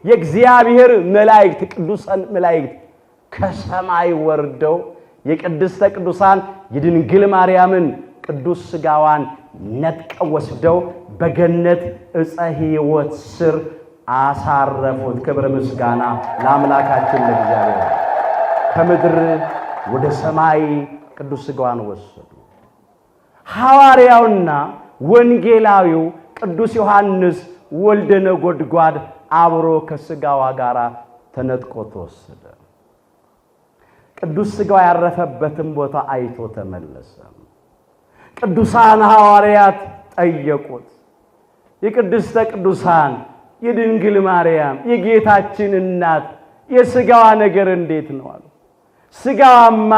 የእግዚአብሔር መላእክት ቅዱሳን መላእክት ከሰማይ ወርደው የቅድስተ ቅዱሳን የድንግል ማርያምን ቅዱስ ስጋዋን ነጥቀው ወስደው በገነት ዕፀ ሕይወት ስር አሳረፉት። ክብር ምስጋና ለአምላካችን ለእግዚአብሔር። ከምድር ወደ ሰማይ ቅዱስ ስጋዋን ወሰዱ። ሐዋርያውና ወንጌላዊው ቅዱስ ዮሐንስ ወልደ ነጎድጓድ አብሮ ከስጋዋ ጋር ተነጥቆ ተወሰደ። ቅዱስ ስጋዋ ያረፈበትን ቦታ አይቶ ተመለሰ። ቅዱሳን ሐዋርያት ጠየቁት። የቅድስተ ቅዱሳን የድንግል ማርያም የጌታችን እናት የስጋዋ ነገር እንዴት ነው አሉ። ስጋዋማ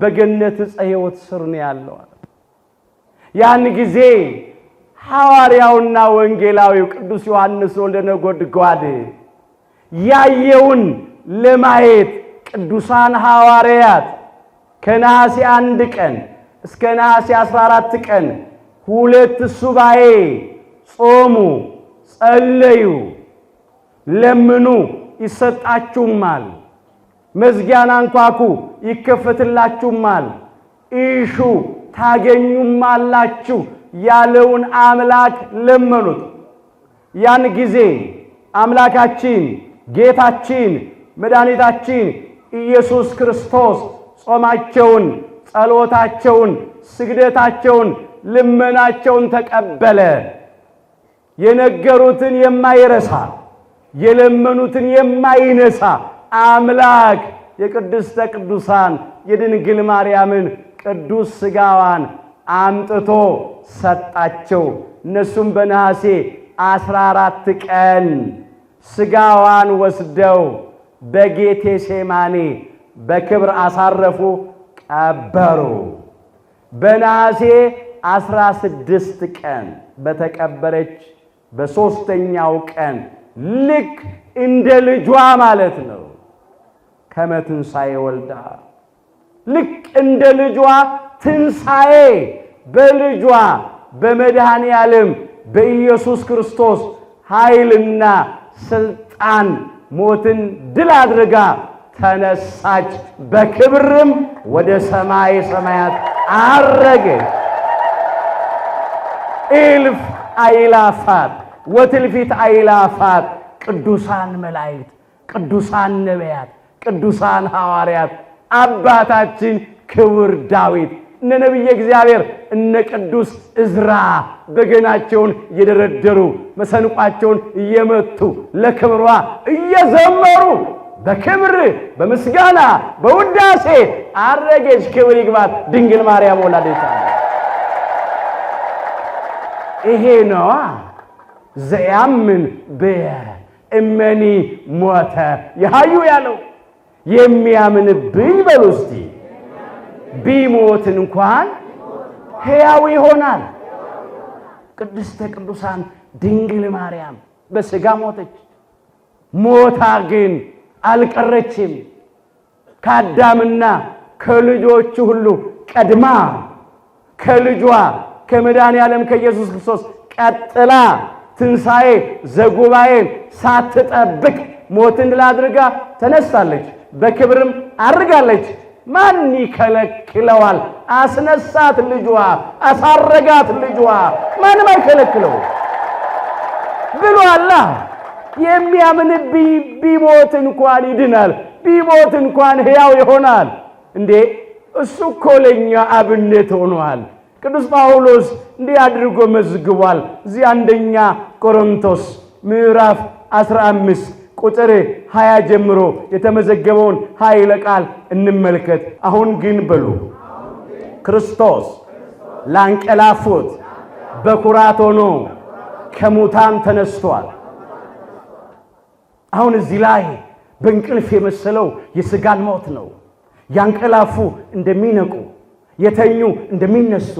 በገነት ዕፀ ሕይወት ስር ነው ያለው አለ። ያን ጊዜ ሐዋርያውና ወንጌላዊው ቅዱስ ዮሐንስ ወልደ ነጎድጓድ ያየውን ለማየት ቅዱሳን ሐዋርያት ከነሐሴ 1 ቀን እስከ ነሐሴ 14 ቀን 2 ሱባኤ ጾሙ፣ ጸለዩ፣ ለምኑ ይሰጣችሁማል፣ መዝጊያን አንኳኩ ይከፈትላችሁማል፣ ኢሹ ታገኙማላችሁ ያለውን አምላክ ለመኑት። ያን ጊዜ አምላካችን ጌታችን መድኃኒታችን ኢየሱስ ክርስቶስ ጾማቸውን፣ ጸሎታቸውን፣ ስግደታቸውን፣ ልመናቸውን ተቀበለ። የነገሩትን የማይረሳ የለመኑትን የማይነሳ አምላክ የቅድስተ ቅዱሳን የድንግል ማርያምን ቅዱስ ስጋዋን አምጥቶ ሰጣቸው። እነሱም በነሐሴ 14 ቀን ስጋዋን ወስደው በጌቴሴማኒ በክብር አሳረፉ፣ ቀበሩ። በነሐሴ 16 ቀን በተቀበረች በሦስተኛው ቀን ልክ እንደ ልጇ ማለት ነው ከመትንሣኤ ወልዳ ልክ እንደ ልጇ ትንሣኤ በልጇ በመድኃኔ ዓለም በኢየሱስ ክርስቶስ ኃይልና ስልጣን ሞትን ድል አድርጋ ተነሳች። በክብርም ወደ ሰማይ ሰማያት አረገች። እልፍ አእላፋት ወትልፊት አእላፋት ቅዱሳን መላእክት፣ ቅዱሳን ነቢያት፣ ቅዱሳን ሐዋርያት፣ አባታችን ክቡር ዳዊት፣ እነ ነቢየ እግዚአብሔር እነ ቅዱስ ዕዝራ በገናቸውን እየደረደሩ መሰንቋቸውን እየመቱ ለክብሯ እየዘመሩ በክብር በምስጋና በውዳሴ አረገች። ክብር ይግባት ድንግል ማርያም ወላዲተ አምላክ። ይሄ ነዋ ዘያምን በየ እመኒ ሞተ የሃዩ ያለው። የሚያምንብኝ በሉ እስቲ ቢሞት እንኳን ሕያው ይሆናል። ቅድስተ ቅዱሳን ድንግል ማርያም በሥጋ ሞተች። ሞታ ግን አልቀረችም። ከአዳምና ከልጆቹ ሁሉ ቀድማ ከልጇ ከመድኃኔ ዓለም ከኢየሱስ ክርስቶስ ቀጥላ ትንሣኤ ዘጉባኤን ሳትጠብቅ ሞትን ድል አድርጋ ተነስታለች። በክብርም አድርጋለች። ማን ይከለክለዋል? አስነሳት ልጇ፣ አሳረጋት ልጇ። ማንም አይከለክለው ብሏላ። የሚያምንብኝ ቢሞት እንኳን ይድናል፣ ቢሞት እንኳን ሕያው ይሆናል። እንዴ እሱ እኮ ለእኛ አብነት ሆኗል። ቅዱስ ጳውሎስ እንዲህ አድርጎ መዝግቧል። እዚህ አንደኛ ቆሮንቶስ ምዕራፍ 15 ቁጥር 20 ጀምሮ የተመዘገበውን ኃይለ ቃል እንመልከት። አሁን ግን በሉ ክርስቶስ ላንቀላፉት በኩራት ሆኖ ከሙታን ተነስቷል። አሁን እዚህ ላይ በእንቅልፍ የመሰለው የሥጋን ሞት ነው። ያንቀላፉ እንደሚነቁ፣ የተኙ እንደሚነሱ፣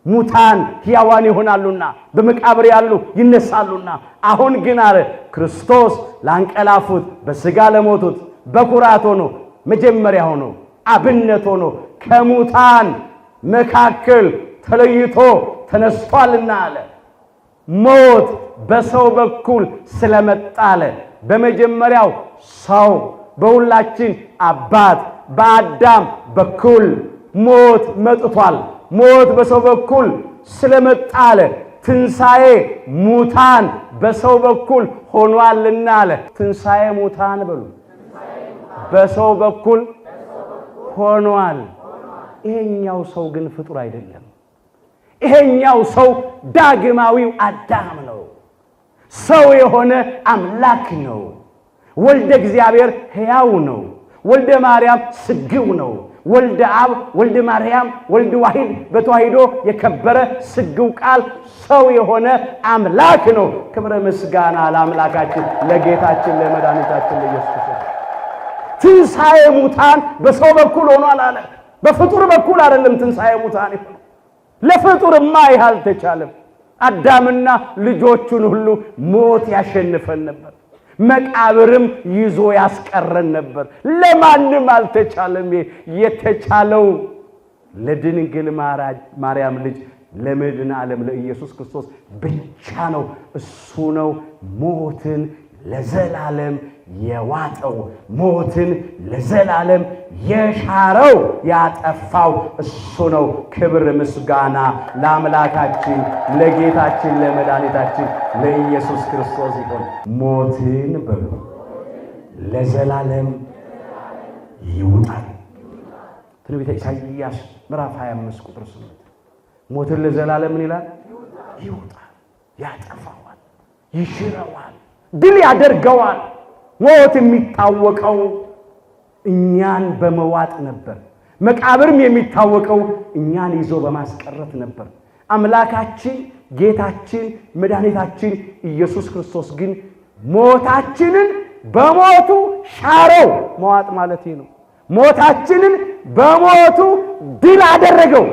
ሙታን ሕያዋን ይሆናሉና በመቃብር ያሉ ይነሳሉና፣ አሁን ግን አለ ክርስቶስ ላንቀላፉት በሥጋ ለሞቱት በኩራት ሆኖ መጀመሪያ ሆኖ አብነት ሆኖ ከሙታን መካከል ተለይቶ ተነስቷልና አለ። ሞት በሰው በኩል ስለመጣ አለ በመጀመሪያው ሰው በሁላችን አባት በአዳም በኩል ሞት መጥቷል። ሞት በሰው በኩል ስለመጣ አለ ትንሣኤ ሙታን በሰው በኩል ሆኗልና አለ። ትንሣኤ ሙታን በሉ በሰው በኩል ሆኗል። ይሄኛው ሰው ግን ፍጡር አይደለም። ይሄኛው ሰው ዳግማዊው አዳም ነው። ሰው የሆነ አምላክ ነው። ወልደ እግዚአብሔር ሕያው ነው። ወልደ ማርያም ስግው ነው። ወልደ አብ ወልደ ማርያም ወልደ ዋሂድ በተዋሂዶ የከበረ ስግው ቃል ሰው የሆነ አምላክ ነው። ክብረ ምስጋና ለአምላካችን ለጌታችን ለመድኃኒታችን ለኢየሱስ ክርስቶስ። ትንሣኤ ሙታን በሰው በኩል ሆኗል አለ። በፍጡር በኩል አይደለም ትንሣኤ ሙታን ይሆናል። ለፍጡርማ ይህ አልተቻለም። አዳምና ልጆቹን ሁሉ ሞት ያሸንፈን ነበር። መቃብርም ይዞ ያስቀረን ነበር። ለማንም አልተቻለም። የተቻለው ለድንግል ማርያም ልጅ ለመድኃኔ ዓለም ለኢየሱስ ክርስቶስ ብቻ ነው። እሱ ነው ሞትን ለዘላለም የዋጠው፣ ሞትን ለዘላለም የሻረው፣ ያጠፋው እሱ ነው። ክብር ምስጋና ለአምላካችን ለጌታችን ለመድኃኒታችን ለኢየሱስ ክርስቶስ ይሁን። ሞትን በሉ ለዘላለም ይውጣል። ትንቢተ ኢሳይያስ ምዕራፍ 25 ቁጥር 8 ሞትን ለዘላለም ምን ይላል? ይውጣል፣ ያጠፋዋል፣ ይሽረዋል፣ ድል ያደርገዋል። ሞት የሚታወቀው እኛን በመዋጥ ነበር። መቃብርም የሚታወቀው እኛን ይዞ በማስቀረት ነበር። አምላካችን ጌታችን መድኃኒታችን ኢየሱስ ክርስቶስ ግን ሞታችንን በሞቱ ሻረው። መዋጥ ማለት ነው። ሞታችንን በሞቱ ድል አደረገው።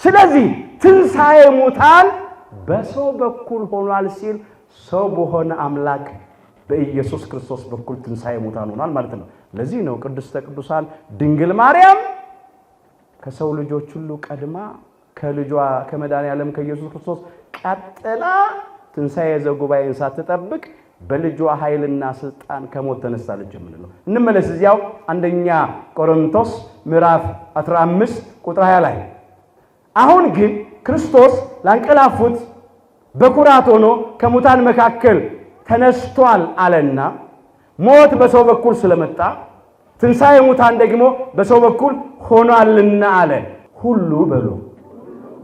ስለዚህ ትንሣኤ ሙታን በሰው በኩል ሆኗል ሲል ሰው በሆነ አምላክ በኢየሱስ ክርስቶስ በኩል ትንሣኤ ሙታን ሆኗል ማለት ነው። ለዚህ ነው ቅድስተ ቅዱሳን ድንግል ማርያም ከሰው ልጆች ሁሉ ቀድማ ከልጇ ከመድኃኔ ዓለም ከኢየሱስ ክርስቶስ ቀጥላ ትንሣኤ ዘጉባኤን ሳትጠብቅ በልጇ ኃይልና ስልጣን ከሞት ተነሳለች የምንለው። እንመለስ እዚያው አንደኛ ቆሮንቶስ ምዕራፍ 15 ቁጥር 20 ላይ አሁን ግን ክርስቶስ ላንቀላፉት በኩራት ሆኖ ከሙታን መካከል ተነስቷል አለና ሞት በሰው በኩል ስለመጣ ትንሣኤ ሙታን ደግሞ በሰው በኩል ሆኗልና አለ። ሁሉ በሉ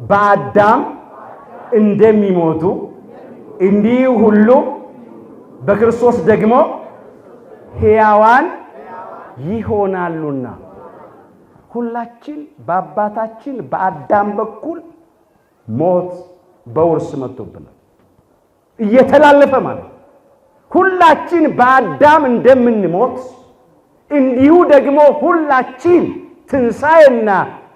በአዳም እንደሚሞቱ እንዲህ ሁሉ በክርስቶስ ደግሞ ሕያዋን ይሆናሉና። ሁላችን በአባታችን በአዳም በኩል ሞት በውርስ መጥቶብናል፣ እየተላለፈ ማለት ሁላችን በአዳም እንደምንሞት እንዲሁ ደግሞ ሁላችን ትንሣኤና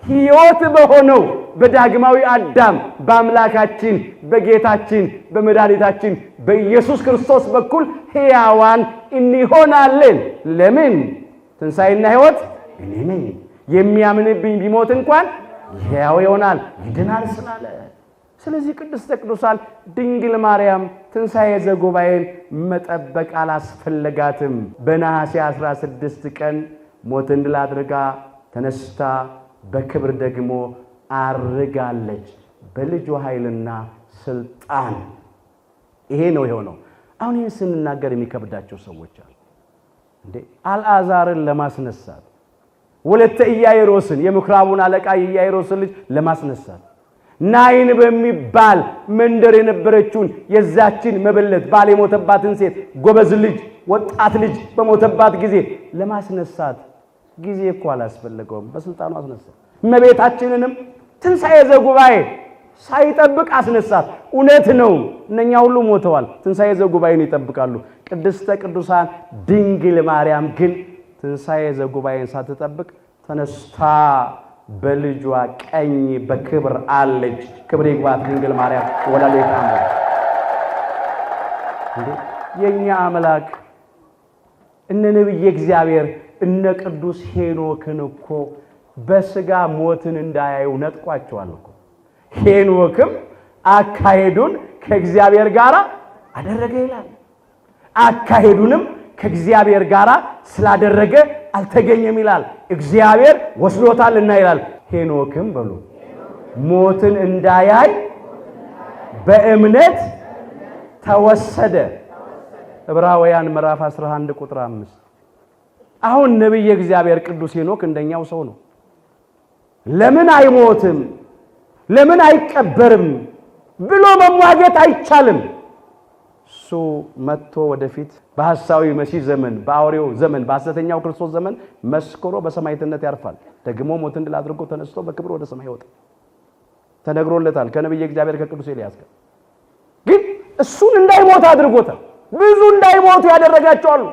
ሕይወት በሆነው በዳግማዊ አዳም በአምላካችን በጌታችን በመድኃኒታችን በኢየሱስ ክርስቶስ በኩል ሕያዋን እንሆናለን። ለምን? ትንሣኤና ሕይወት እኔ ነኝ፣ የሚያምንብኝ ቢሞት እንኳን ሕያው ይሆናል ይድናል ስላለ። ስለዚህ ቅድስተ ቅዱሳን ድንግል ማርያም ትንሣኤ ዘጉባኤን መጠበቅ አላስፈለጋትም። በነሐሴ 16 ቀን ሞትን ድል አድርጋ ተነስታ በክብር ደግሞ አርጋለች በልጇ ኃይልና ስልጣን። ይሄ ነው የሆነው። አሁን ይህን ስንናገር የሚከብዳቸው ሰዎች አሉ። እንዴ አልዓዛርን ለማስነሳት ወለተ ኢያይሮስን የምኩራቡን አለቃ የኢያይሮስን ልጅ ለማስነሳት ናይን በሚባል መንደር የነበረችውን የዛችን መበለት ባል የሞተባትን ሴት ጎበዝ ልጅ ወጣት ልጅ በሞተባት ጊዜ ለማስነሳት ጊዜ እኮ አላስፈልገውም፣ በስልጣኑ አስነሳ። እመቤታችንንም ትንሣኤ ዘጉባኤ ሳይጠብቅ አስነሳት። እውነት ነው፣ እነኛ ሁሉ ሞተዋል፣ ትንሣኤ ዘጉባኤን ይጠብቃሉ። ቅድስተ ቅዱሳን ድንግል ማርያም ግን ትንሣኤ ዘጉባኤን ሳትጠብቅ ተነስታ በልጇ ቀኝ በክብር አለች። ክብር ይግባት ድንግል ማርያም ወላዲተ አምላክ። የኛ አምላክ እነ ነብየ እግዚአብሔር እነ ቅዱስ ሄኖክን እኮ በስጋ ሞትን እንዳያዩ ነጥቋቸዋል እኮ። ሄኖክም አካሄዱን ከእግዚአብሔር ጋር አደረገ ይላል። አካሄዱንም ከእግዚአብሔር ጋር ስላደረገ አልተገኘም ይላል። እግዚአብሔር ወስዶታልና ይላል። ሄኖክም በሉ ሞትን እንዳያይ በእምነት ተወሰደ። ዕብራውያን ምዕራፍ 11 ቁጥር 5። አሁን ነብየ እግዚአብሔር ቅዱስ ሄኖክ እንደኛው ሰው ነው። ለምን አይሞትም ለምን አይቀበርም ብሎ መሟገት አይቻልም። እሱ መጥቶ ወደፊት በሐሳዊ መሲህ ዘመን በአውሬው ዘመን በሐሰተኛው ክርስቶስ ዘመን መስክሮ በሰማዕትነት ያርፋል። ደግሞ ሞትን ድል አድርጎ ተነስቶ በክብር ወደ ሰማይ ይወጣል። ተነግሮለታል ከነብየ እግዚአብሔር ከቅዱስ ኤልያስ ጋር። ግን እሱን እንዳይሞት አድርጎታል። ብዙ እንዳይሞቱ ያደረጋቸው አሉ።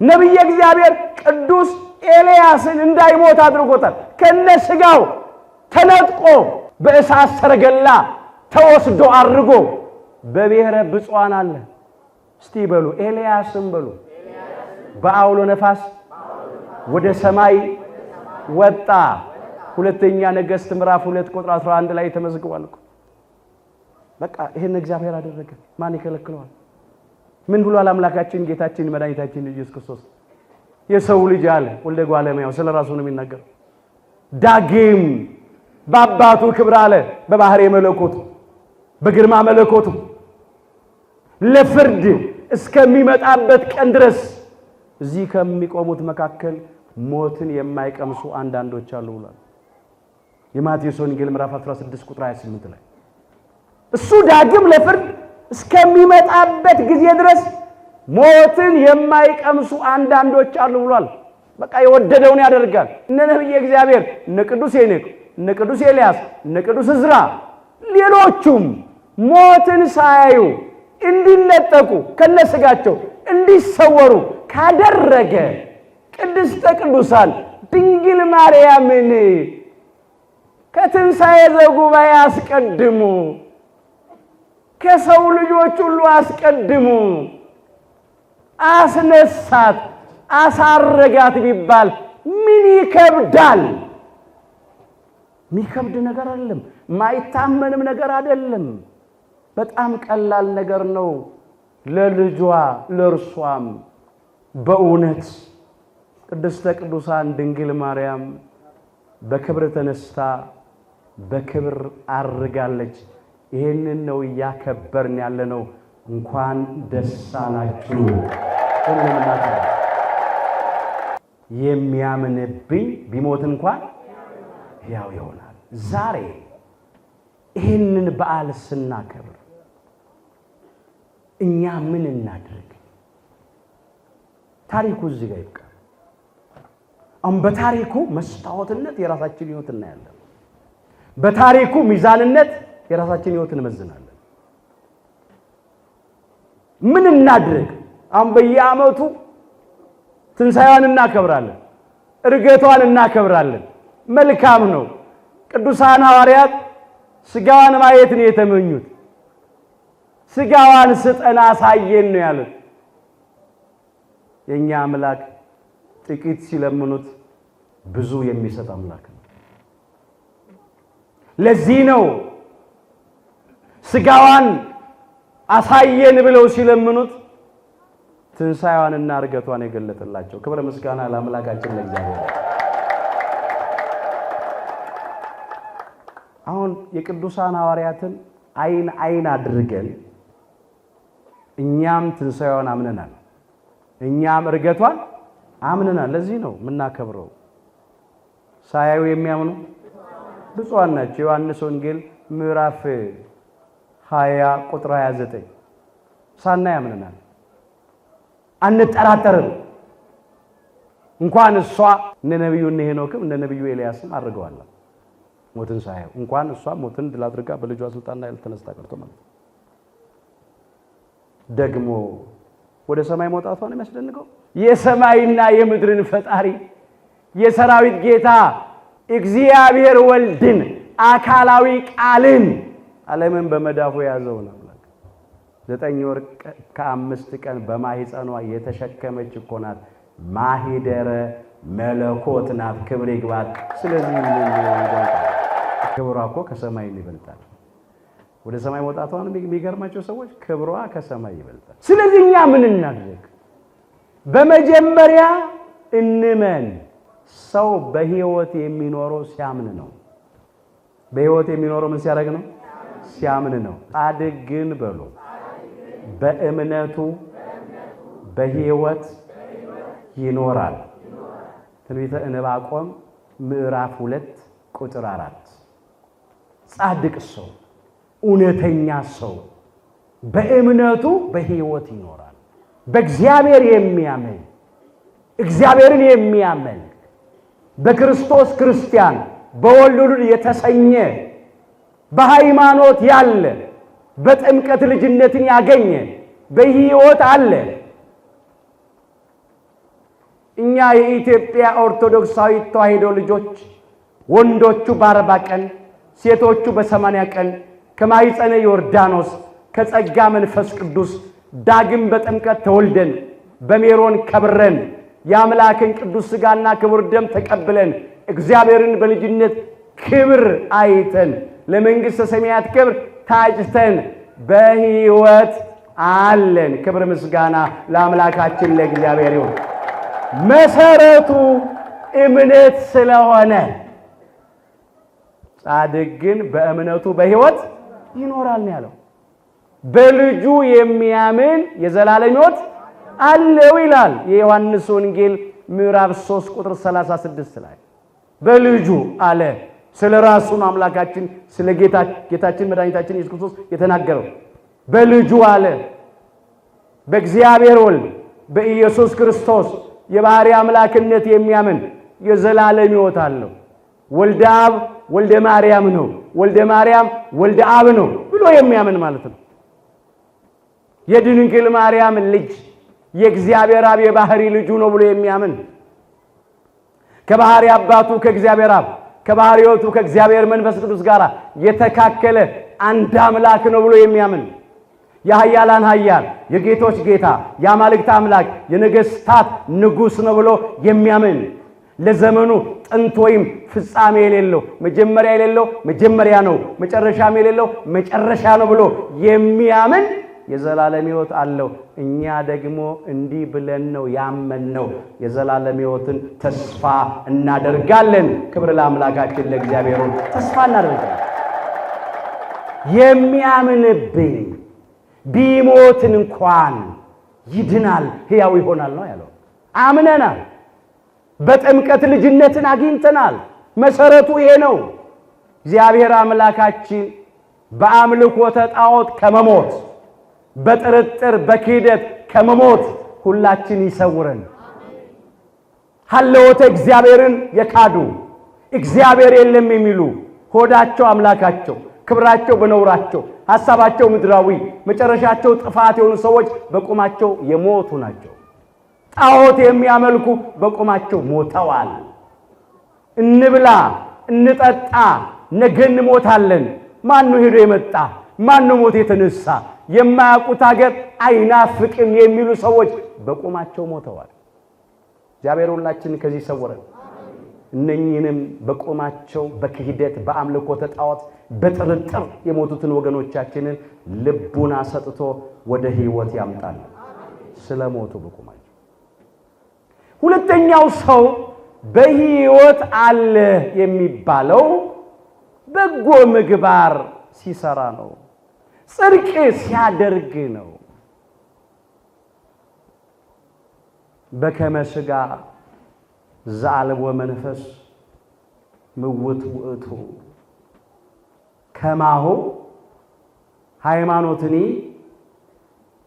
ነብየ እግዚአብሔር ቅዱስ ኤልያስን እንዳይሞት አድርጎታል። ከነስጋው ተነጥቆ በእሳት ሰረገላ ተወስዶ አድርጎ በብሔረ ብፁዓን አለ። እስቲ በሉ ኤልያስም በሉ በአውሎ ነፋስ ወደ ሰማይ ወጣ። ሁለተኛ ነገሥት ምዕራፍ 2 ቁጥር 11 ላይ ተመዝግቧል እኮ። በቃ ይሄን እግዚአብሔር አደረገ። ማን ይከለክለዋል? ምን ብሏል አምላካችን ጌታችን መድኃኒታችን ኢየሱስ ክርስቶስ? የሰው ልጅ አለ ወልደ እጓለ እመሕያው ስለራሱ ነው የሚናገረው። ዳግም በአባቱ ክብር አለ በባህሪ መለኮቱ በግርማ መለኮቱ ለፍርድ እስከሚመጣበት ቀን ድረስ እዚህ ከሚቆሙት መካከል ሞትን የማይቀምሱ አንዳንዶች አሉ ብሏል። የማቴዎስ ወንጌል ምዕራፍ 16 ቁጥር 28 ላይ እሱ ዳግም ለፍርድ እስከሚመጣበት ጊዜ ድረስ ሞትን የማይቀምሱ አንዳንዶች አሉ ብሏል። በቃ የወደደውን ያደርጋል። እነ ነብየ እግዚአብሔር እነ ቅዱስ ሄኖክ እነ ቅዱስ ኤልያስ እነ ቅዱስ ዕዝራ ሌሎቹም ሞትን ሳያዩ እንዲነጠቁ ከነስጋቸው እንዲሰወሩ ካደረገ ቅድስተ ቅዱሳን ድንግል ማርያምን ከትንሣኤ ዘጉባኤ አስቀድሙ ከሰው ልጆች ሁሉ አስቀድሙ አስነሳት አሳረጋት ቢባል ምን ይከብዳል? የሚከብድ ነገር አይደለም። ማይታመንም ነገር አይደለም። በጣም ቀላል ነገር ነው። ለልጇ ለእርሷም በእውነት ቅድስተ ቅዱሳን ድንግል ማርያም በክብር ተነስታ በክብር አርጋለች። ይሄንን ነው ያከበርን ያለነው። እንኳን ደስ አላችሁ። የሚያምንብኝ ቢሞት እንኳን ያው ይሆናል። ዛሬ ይሄንን በዓል ስናከብር እኛ ምን እናድርግ? ታሪኩ እዚህ ጋር ይብቃ። አሁን በታሪኩ መስታወትነት የራሳችን ሕይወት እናያለን። በታሪኩ ሚዛንነት የራሳችን ሕይወት እንመዝናለን። ምን እናድርግ? አሁን በየዓመቱ ትንሣኤዋን እናከብራለን፣ እርገቷን እናከብራለን። መልካም ነው። ቅዱሳን ሐዋርያት ስጋዋን ማየት ነው የተመኙት። ስጋዋን ስጠን አሳየን ነው ያሉት። የኛ አምላክ ጥቂት ሲለምኑት ብዙ የሚሰጥ አምላክ ነው። ለዚህ ነው ስጋዋን አሳየን ብለው ሲለምኑት ትንሣኤዋንና እርገቷን የገለጠላቸው። ክብረ ምስጋና ለአምላካችን ለእግዚአብሔር። አሁን የቅዱሳን ሐዋርያትን አይን አድርገን እኛም ትንሣኤዋን አምነናል፣ እኛም እርገቷን አምነናል። ለዚህ ነው የምናከብረው። ሳያዩ የሚያምኑ ብፁዓን ናቸው። ዮሐንስ ወንጌል ምዕራፍ 20 ቁጥር 29 ሳናይ ያምነናል፣ አንጠራጠርም። እንኳን እሷ እነ ነብዩ እነ ሄኖክም እነ ነብዩ ኤልያስም አድርገዋል ሞትን ሳይው። እንኳን እሷ ሞትን ድል አድርጋ በልጇ ስልጣን ላይ ተነስታ ቀርቶ ማለት ደግሞ ወደ ሰማይ መውጣቷ ነው የሚያስደንቀው። የሰማይና የምድርን ፈጣሪ የሰራዊት ጌታ እግዚአብሔር ወልድን አካላዊ ቃልን ዓለምን በመዳፉ ያዘውን አምላክ 9 ወር ከ5 ቀን በማህፀኗ የተሸከመች እኮ ናት። ማሂደረ መለኮት ናት። ክብር ይግባት። ስለዚህ ክብሯ እኮ ከሰማይ ይበልጣል። ወደ ሰማይ መውጣቷን የሚገርማቸው ሰዎች ክብሯ ከሰማይ ይበልጣል። ስለዚህ እኛ ምን እናድርግ? በመጀመሪያ እንመን። ሰው በህይወት የሚኖረው ሲያምን ነው። በህይወት የሚኖረው ምን ሲያደርግ ነው? ሲያምን ነው። ጻድቅ ግን በሉ በእምነቱ በህይወት ይኖራል። ትንቢተ ዕንባቆም ምዕራፍ 2 ቁጥር 4 ጻድቅ ሰው እውነተኛ ሰው በእምነቱ በህይወት ይኖራል። በእግዚአብሔር የሚያምን እግዚአብሔርን የሚያምን በክርስቶስ ክርስቲያን በወልድ የተሰኘ በሃይማኖት ያለ በጥምቀት ልጅነትን ያገኘ በህይወት አለ። እኛ የኢትዮጵያ ኦርቶዶክሳዊት ተዋሕዶ ልጆች ወንዶቹ በ40 ቀን ሴቶቹ በ80 ቀን ከማኅፀነ ዮርዳኖስ ከጸጋ መንፈስ ቅዱስ ዳግም በጥምቀት ተወልደን በሜሮን ከብረን የአምላክን ቅዱስ ሥጋና ክቡር ደም ተቀብለን እግዚአብሔርን በልጅነት ክብር አይተን ለመንግሥተ ሰማያት ክብር ታጭተን በህይወት አለን። ክብር ምስጋና ለአምላካችን ለእግዚአብሔር ይሁን። መሰረቱ እምነት ስለሆነ ጻድቅ ግን በእምነቱ በህይወት ይኖራል ነው ያለው። በልጁ የሚያምን የዘላለም ሕይወት አለው ይላል የዮሐንስ ወንጌል ምዕራፍ 3 ቁጥር 36 ላይ በልጁ አለ። ስለ ራሱ አምላካችን ስለ ጌታችን መድኃኒታችን ኢየሱስ ክርስቶስ የተናገረው በልጁ አለ። በእግዚአብሔር ወልድ በኢየሱስ ክርስቶስ የባህሪ አምላክነት የሚያምን የዘላለም ሕይወት አለው። ወልደ አብ ወልደ ማርያም ነው፣ ወልደ ማርያም ወልደ አብ ነው ብሎ የሚያምን ማለት ነው። የድንግል ማርያም ልጅ የእግዚአብሔር አብ የባህሪ ልጁ ነው ብሎ የሚያምን ከባህሪ አባቱ ከእግዚአብሔር አብ ከባህሪ ሕይወቱ ከእግዚአብሔር መንፈስ ቅዱስ ጋር የተካከለ አንድ አምላክ ነው ብሎ የሚያምን የኃያላን ኃያል የጌቶች ጌታ የአማልክት አምላክ የነገስታት ንጉሥ ነው ብሎ የሚያምን ለዘመኑ ጥንት ወይም ፍጻሜ የሌለው መጀመሪያ የሌለው መጀመሪያ ነው፣ መጨረሻም የሌለው መጨረሻ ነው ብሎ የሚያምን የዘላለም ሕይወት አለው። እኛ ደግሞ እንዲህ ብለን ነው ያመንነው፣ የዘላለም ሕይወትን ተስፋ እናደርጋለን። ክብር ለአምላካችን ለእግዚአብሔር ይሁን። ተስፋ እናደርጋለን። የሚያምንብኝ ቢሞት እንኳን ይድናል፣ ሕያው ይሆናል ነው ያለው። አምነናል። በጥምቀት ልጅነትን አግኝተናል። መሰረቱ ይሄ ነው። እግዚአብሔር አምላካችን በአምልኮተ ጣዖት ከመሞት በጥርጥር በክህደት ከመሞት ሁላችን ይሰውረን። ሀለወተ እግዚአብሔርን የካዱ እግዚአብሔር የለም የሚሉ ሆዳቸው አምላካቸው ክብራቸው በነውራቸው ሐሳባቸው ምድራዊ መጨረሻቸው ጥፋት የሆኑ ሰዎች በቁማቸው የሞቱ ናቸው። ጣዖት የሚያመልኩ በቁማቸው ሞተዋል። እንብላ እንጠጣ ነገ እንሞታለን። ማን ነው ሄዶ የመጣ? ማን ነው ሞት የተነሳ? የማያውቁት ሀገር አይናፍቅም የሚሉ ሰዎች በቁማቸው ሞተዋል። እግዚአብሔር ሁላችንን ከዚህ ይሰውረን። እነኚህንም በቁማቸው በክህደት በአምልኮተ ጣዖት በጥርጥር የሞቱትን ወገኖቻችንን ልቡና ሰጥቶ ወደ ሕይወት ያምጣል። ስለሞቱ በቁማቸው። ሁለተኛው ሰው በሕይወት አለ የሚባለው በጎ ምግባር ሲሰራ ነው። ጽድቅ ሲያደርግ ነው። በከመ ሥጋ ዘአልቦ መንፈስ ምውት ውእቱ፣ ከማሁ ሃይማኖትኒ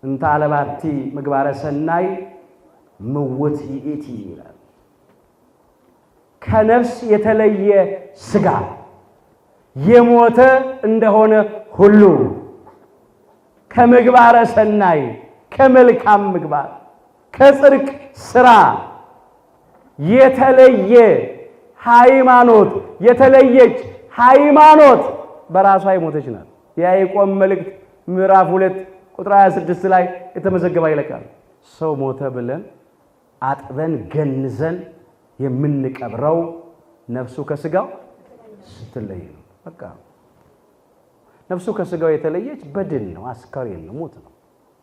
እንተ አለባቲ ምግባረ ሰናይ ምውት ይእቲ ይላል። ከነፍስ የተለየ ስጋ የሞተ እንደሆነ ሁሉ ከምግባረ ሰናይ ከመልካም ምግባር ከጽድቅ ስራ የተለየ ሃይማኖት የተለየች ሃይማኖት በራሷ የሞተች ናት። የያዕቆብ መልእክት ምዕራፍ 2 ቁጥር 26 ላይ የተመዘገበ ይለቃል። ሰው ሞተ ብለን አጥበን ገንዘን የምንቀብረው ነፍሱ ከስጋው ስትለይ ነው። በቃ ነፍሱ ከስጋው የተለየች በድን ነው፣ አስከሬን ነው፣ ሞት ነው።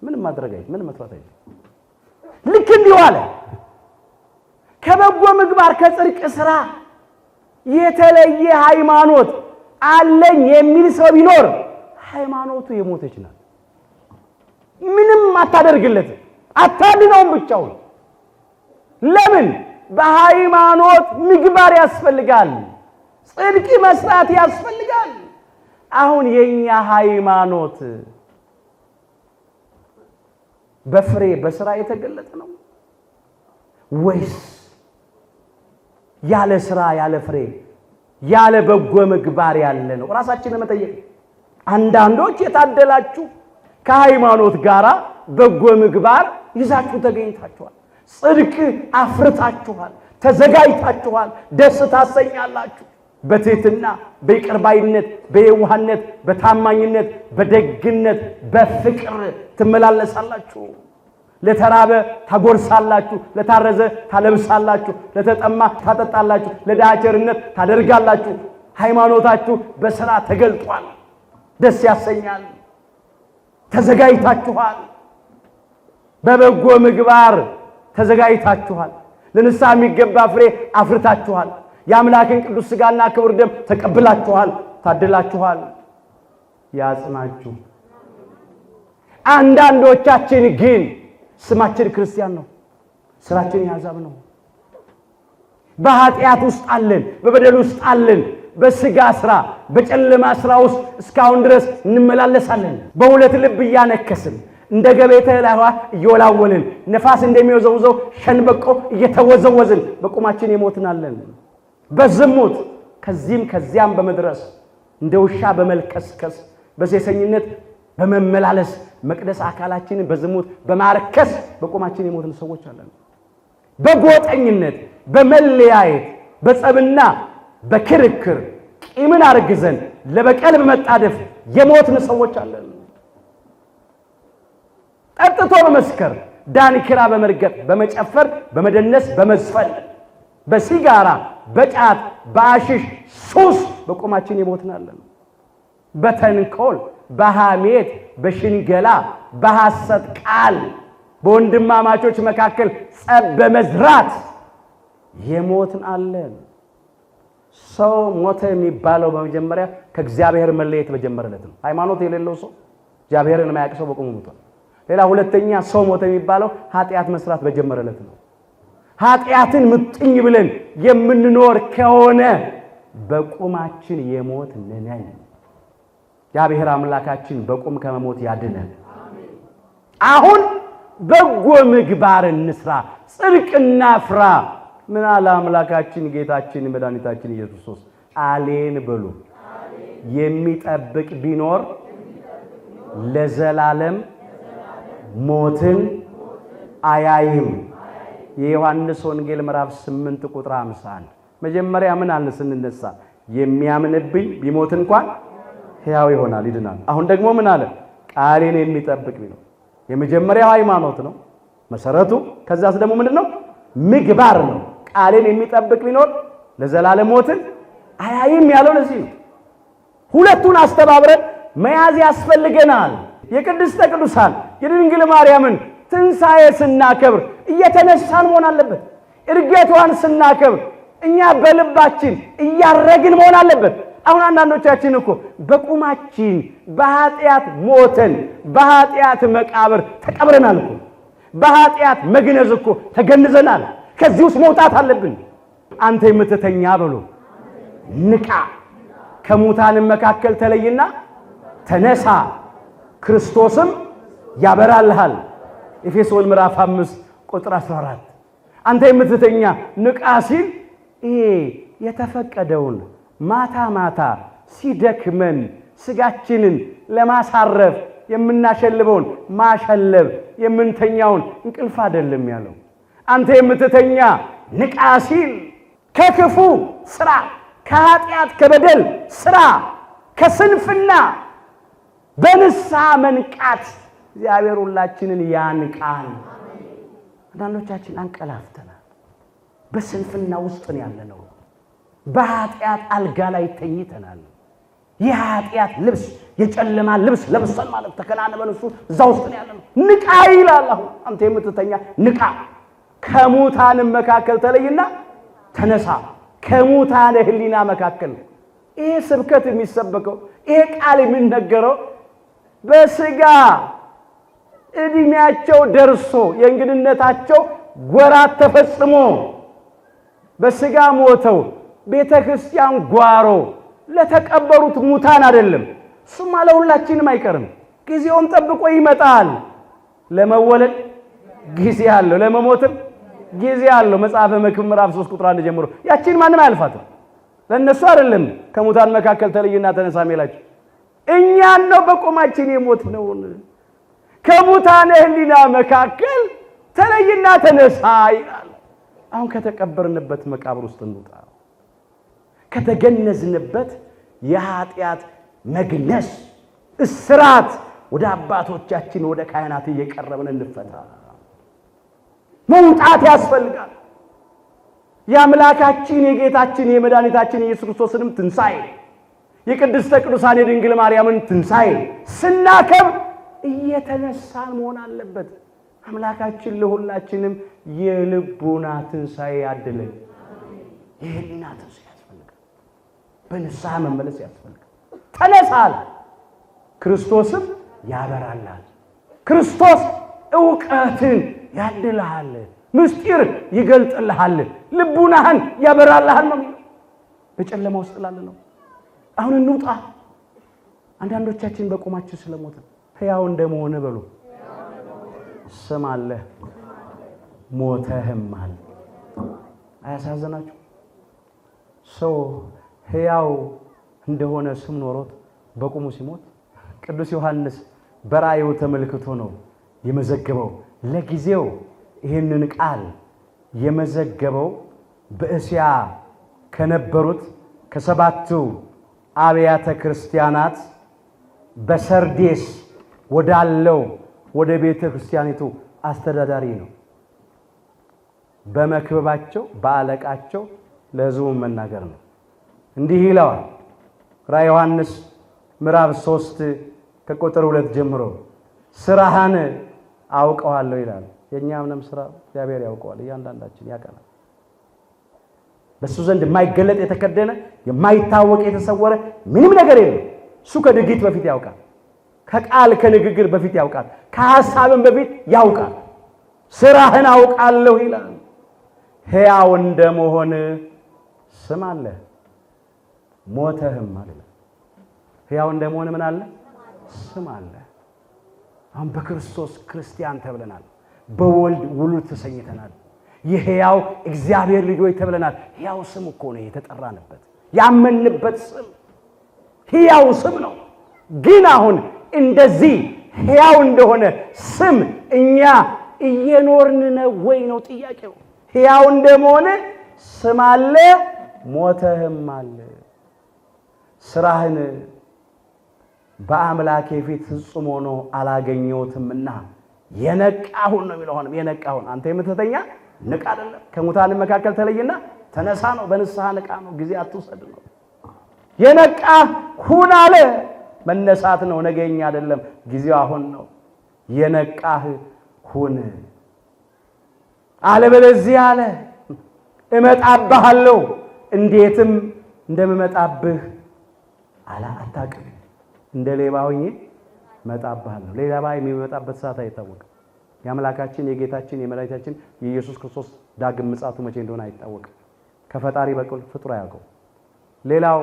ምንም ማድረግ አይደለም፣ ምንም መስራት አይደለም። ልክ እንዲሁ አለ ከበጎ ምግባር ከጽድቅ ስራ የተለየ ሃይማኖት አለኝ የሚል ሰው ቢኖር ሃይማኖቱ የሞተች ናት። ምንም አታደርግለት፣ አታድነውም ብቻውን። ለምን? በሃይማኖት ምግባር ያስፈልጋል፣ ጽድቅ መስራት ያስፈልጋል። አሁን የኛ ሃይማኖት በፍሬ በስራ የተገለጠ ነው ወይስ ያለ ስራ ያለ ፍሬ ያለ በጎ ምግባር ያለ ነው? ራሳችንን መጠየቅ። አንዳንዶች የታደላችሁ ከሃይማኖት ጋራ በጎ ምግባር ይዛችሁ ተገኝታችኋል፣ ጽድቅ አፍርታችኋል፣ ተዘጋጅታችኋል፣ ደስ ታሰኛላችሁ። በትህትና በይቅርባይነት በየዋህነት በታማኝነት በደግነት በፍቅር ትመላለሳላችሁ። ለተራበ ታጎርሳላችሁ፣ ለታረዘ ታለብሳላችሁ፣ ለተጠማ ታጠጣላችሁ፣ ለድሃ ቸርነት ታደርጋላችሁ። ሃይማኖታችሁ በሥራ ተገልጧል፣ ደስ ያሰኛል። ተዘጋጅታችኋል፣ በበጎ ምግባር ተዘጋጅታችኋል። ለንስሐ የሚገባ ፍሬ አፍርታችኋል። የአምላክን ቅዱስ ሥጋና ክቡር ደም ተቀብላችኋል፣ ታድላችኋል። ያጽናችሁ። አንዳንዶቻችን ግን ስማችን ክርስቲያን ነው፣ ስራችን የአሕዛብ ነው። በኃጢአት ውስጥ አለን፣ በበደል ውስጥ አለን። በሥጋ ሥራ በጨለማ ሥራ ውስጥ እስካሁን ድረስ እንመላለሳለን። በሁለት ልብ እያነከስን እንደ ገቤተ ላህዋ እየወላወልን ነፋስ እንደሚወዘውዘው ሸንበቆ እየተወዘወዝን በቁማችን የሞትናለን። በዝሙት ከዚህም ከዚያም በመድረስ እንደ ውሻ በመልከስከስ በሴሰኝነት በመመላለስ መቅደስ አካላችንን በዝሙት በማርከስ በቁማችን የሞትን ሰዎች አለን። በጎጠኝነት በመለያየት በጸብና በክርክር ቂምን አርግዘን ለበቀል በመጣደፍ የሞትን ሰዎች አለን። ጠጥቶ በመስከር ዳንኪራ በመርገጥ በመጨፈር በመደነስ በመዝፈን በሲጋራ በጫት በአሽሽ ሱስ በቁማችን የሞትን አለን። በተንኮል በሐሜት በሽንገላ በሐሰት ቃል በወንድማማቾች መካከል ጸብ በመዝራት የሞትን አለን። ሰው ሞተ የሚባለው በመጀመሪያ ከእግዚአብሔር መለየት በጀመረለት ነው። ሃይማኖት የሌለው ሰው እግዚአብሔርን የማያውቅ ሰው በቁሙ ሞቷል። ሌላ ሁለተኛ ሰው ሞተ የሚባለው ኃጢአት መስራት በጀመረለት ነው። ኃጢአትን ምጥኝ ብለን የምንኖር ከሆነ በቁማችን የሞትን ነን። እግዚአብሔር አምላካችን በቁም ከመሞት ያድነን። አሁን በጎ ምግባር እንስራ፣ ጽድቅና ፍራ። ምን አለ አምላካችን ጌታችን መድኃኒታችን ኢየሱስ ክርስቶስ? አሌን በሉ የሚጠብቅ ቢኖር ለዘላለም ሞትን አያይም። የዮሐንስ ወንጌል ምዕራፍ 8 ቁጥር 51። መጀመሪያ ምን አለ ስንነሳ? የሚያምንብኝ ቢሞት እንኳን ሕያው ይሆናል፣ ይድናል። አሁን ደግሞ ምን አለ? ቃሌን የሚጠብቅ ቢኖር። የመጀመሪያው ሃይማኖት ነው መሰረቱ። ከዛስ ደግሞ ምንድነው? ምግባር ነው። ቃሌን የሚጠብቅ ቢኖር ለዘላለም ሞትን አያይም ያለው ለዚህ ነው። ሁለቱን አስተባብረን መያዝ ያስፈልገናል። የቅድስተ ቅዱሳን የድንግል ማርያምን ትንሣኤ ስናከብር እየተነሳን መሆን አለበት። እርገቷን ስናከብር እኛ በልባችን እያረግን መሆን አለበት። አሁን አንዳንዶቻችን እኮ በቁማችን በኃጢአት ሞተን በኃጢአት መቃብር ተቀብረናል እኮ። በኃጢአት መግነዝ እኮ ተገንዘናል። ከዚህ ውስጥ መውጣት አለብን። አንተ የምትተኛ በሉ ንቃ፣ ከሙታንም መካከል ተለይና ተነሳ ክርስቶስም ያበራልሃል። ኤፌሶን ምዕራፍ 5 ቁጥር 14 አንተ የምትተኛ ንቃ ሲል ይሄ የተፈቀደውን ማታ ማታ ሲደክመን ስጋችንን ለማሳረፍ የምናሸልበውን ማሸለብ የምንተኛውን እንቅልፍ አይደለም ያለው። አንተ የምትተኛ ንቃ ሲል ከክፉ ስራ፣ ከኃጢአት ከበደል ስራ፣ ከስንፍና በንስሐ መንቃት እግዚአብሔር ሁላችንን ያንቃል። አንዳንዶቻችን አንቀላፍተናል። በስንፍና ውስጥ ነው ያለነው። በኃጢአት አልጋ ላይ ተኝተናል። የኃጢአት ልብስ የጨለማ ልብስ ለብሰን ማለት ተከናንበን እዛ ውስጥ ነው ያለነው። ንቃ ይላል። አሁን አንተ የምትተኛ ንቃ፣ ከሙታንም መካከል ተለይና ተነሳ። ከሙታን ህሊና መካከል ይሄ ስብከት የሚሰበከው ይሄ ቃል የሚነገረው በስጋ እድሜያቸው ደርሶ የእንግድነታቸው ወራት ተፈጽሞ በስጋ ሞተው ቤተክርስቲያን ጓሮ ለተቀበሩት ሙታን አይደለም። እሱማ ለሁላችንም አይቀርም። ጊዜውን ጠብቆ ይመጣል። ለመወለድ ጊዜ አለው፣ ለመሞትም ጊዜ አለው። መጽሐፈ መክብብ ምዕራፍ 3 ቁጥር 1 ጀምሮ ያቺን ማንም አያልፋትም። ለነሱ አይደለም ከሙታን መካከል ተለይና ተነሳ የሚላቸው፣ እኛን ነው በቆማችን የሞትነው። ከሙታን ህሊና መካከል ተለይና ተነሳ ይላል። አሁን ከተቀበርንበት መቃብር ውስጥ እንውጣ። ከተገነዝንበት የኃጢአት መግነስ እስራት ወደ አባቶቻችን ወደ ካህናት እየቀረብን እንፈታ። መውጣት ያስፈልጋል። የአምላካችን የጌታችን የመድኃኒታችን ኢየሱስ ክርስቶስንም ትንሣኤ የቅድስተ ቅዱሳን የድንግል ማርያምን ትንሣኤ ስናከብር እየተነሳን መሆን አለበት። አምላካችን ለሁላችንም የልቡና ትንሣኤ ያድለን። የህሊና ትንሣኤ ያስፈልጋል። በንስሐ መመለስ ያስፈልጋል። ተነሳል፣ ክርስቶስም ያበራላል። ክርስቶስ ዕውቀትን ያድልሃል፣ ምስጢር ይገልጥልሃል፣ ልቡናህን ያበራልሃል ነው። በጨለማ ውስጥ ላለ ነው። አሁን እንውጣ። አንዳንዶቻችን በቆማችን ስለሞተ ሕያው እንደመሆነ በሉ ስም አለ ሞተህማል። አያሳዝናችሁ? ሰው ሕያው እንደሆነ ስም ኖሮት በቁሙ ሲሞት ቅዱስ ዮሐንስ በራእዩ ተመልክቶ ነው የመዘገበው። ለጊዜው ይህንን ቃል የመዘገበው በእስያ ከነበሩት ከሰባቱ አብያተ ክርስቲያናት በሰርዴስ ወዳለው ወደ ቤተ ክርስቲያኒቱ አስተዳዳሪ ነው። በመክበባቸው በአለቃቸው ለሕዝቡ መናገር ነው። እንዲህ ይለዋል ራዕየ ዮሐንስ ምዕራፍ 3 ከቁጥር 2 ጀምሮ ስራህን አውቀዋለሁ ይላል። የኛም ስራ እግዚአብሔር ያውቀዋል፣ እያንዳንዳችን ያውቃል። በሱ ዘንድ የማይገለጥ የተከደነ የማይታወቅ የተሰወረ ምንም ነገር የለም። እሱ ከድርጊት በፊት ያውቃል፣ ከቃል ከንግግር በፊት ያውቃል፣ ከሐሳብም በፊት ያውቃል። ስራህን አውቃለሁ ይላል። ሕያው እንደመሆን ስም አለ ሞተህም አለ። ሕያው እንደመሆን ምን አለ? ስም አለ። አሁን በክርስቶስ ክርስቲያን ተብለናል። በወልድ ውሉድ ተሰኝተናል። የሕያው እግዚአብሔር ልጆች ተብለናል። ሕያው ስም እኮ ነው የተጠራንበት፣ ያመንበት ስም ሕያው ስም ነው። ግን አሁን እንደዚህ ሕያው እንደሆነ ስም እኛ እየኖርን ነው ወይ ነው ጥያቄው። ሕያው እንደመሆን ስም አለ ሞተህም አለ። ስራህን በአምላኬ ፊት ፍጹም ሆኖ አላገኘሁትምና የነቃሁን ነው የሚለው። አሁንም የነቃሁን አንተ የምትተኛ ንቃ አይደለም፣ ከሙታን መካከል ተለይና ተነሳ ነው። በንስሐ ንቃ ነው፣ ጊዜ አትውሰድ ነው። የነቃህ ሁን አለ። መነሳት ነው፣ ነገኛ አይደለም፣ ጊዜው አሁን ነው። የነቃህ ሁን አለበለዚያ አለ እመጣብሃለሁ፣ እንዴትም እንደምመጣብህ አታውቅም። እንደ ሌባ ሆኜ እመጣብሃለሁ። ሌባ የሚመጣበት ሰዓት አይታወቅም። የአምላካችን የጌታችን የመድኃኒታችን የኢየሱስ ክርስቶስ ዳግም ምጽአቱ መቼ እንደሆነ አይታወቅም። ከፈጣሪ በቀር ፍጡር አያውቀው። ሌላው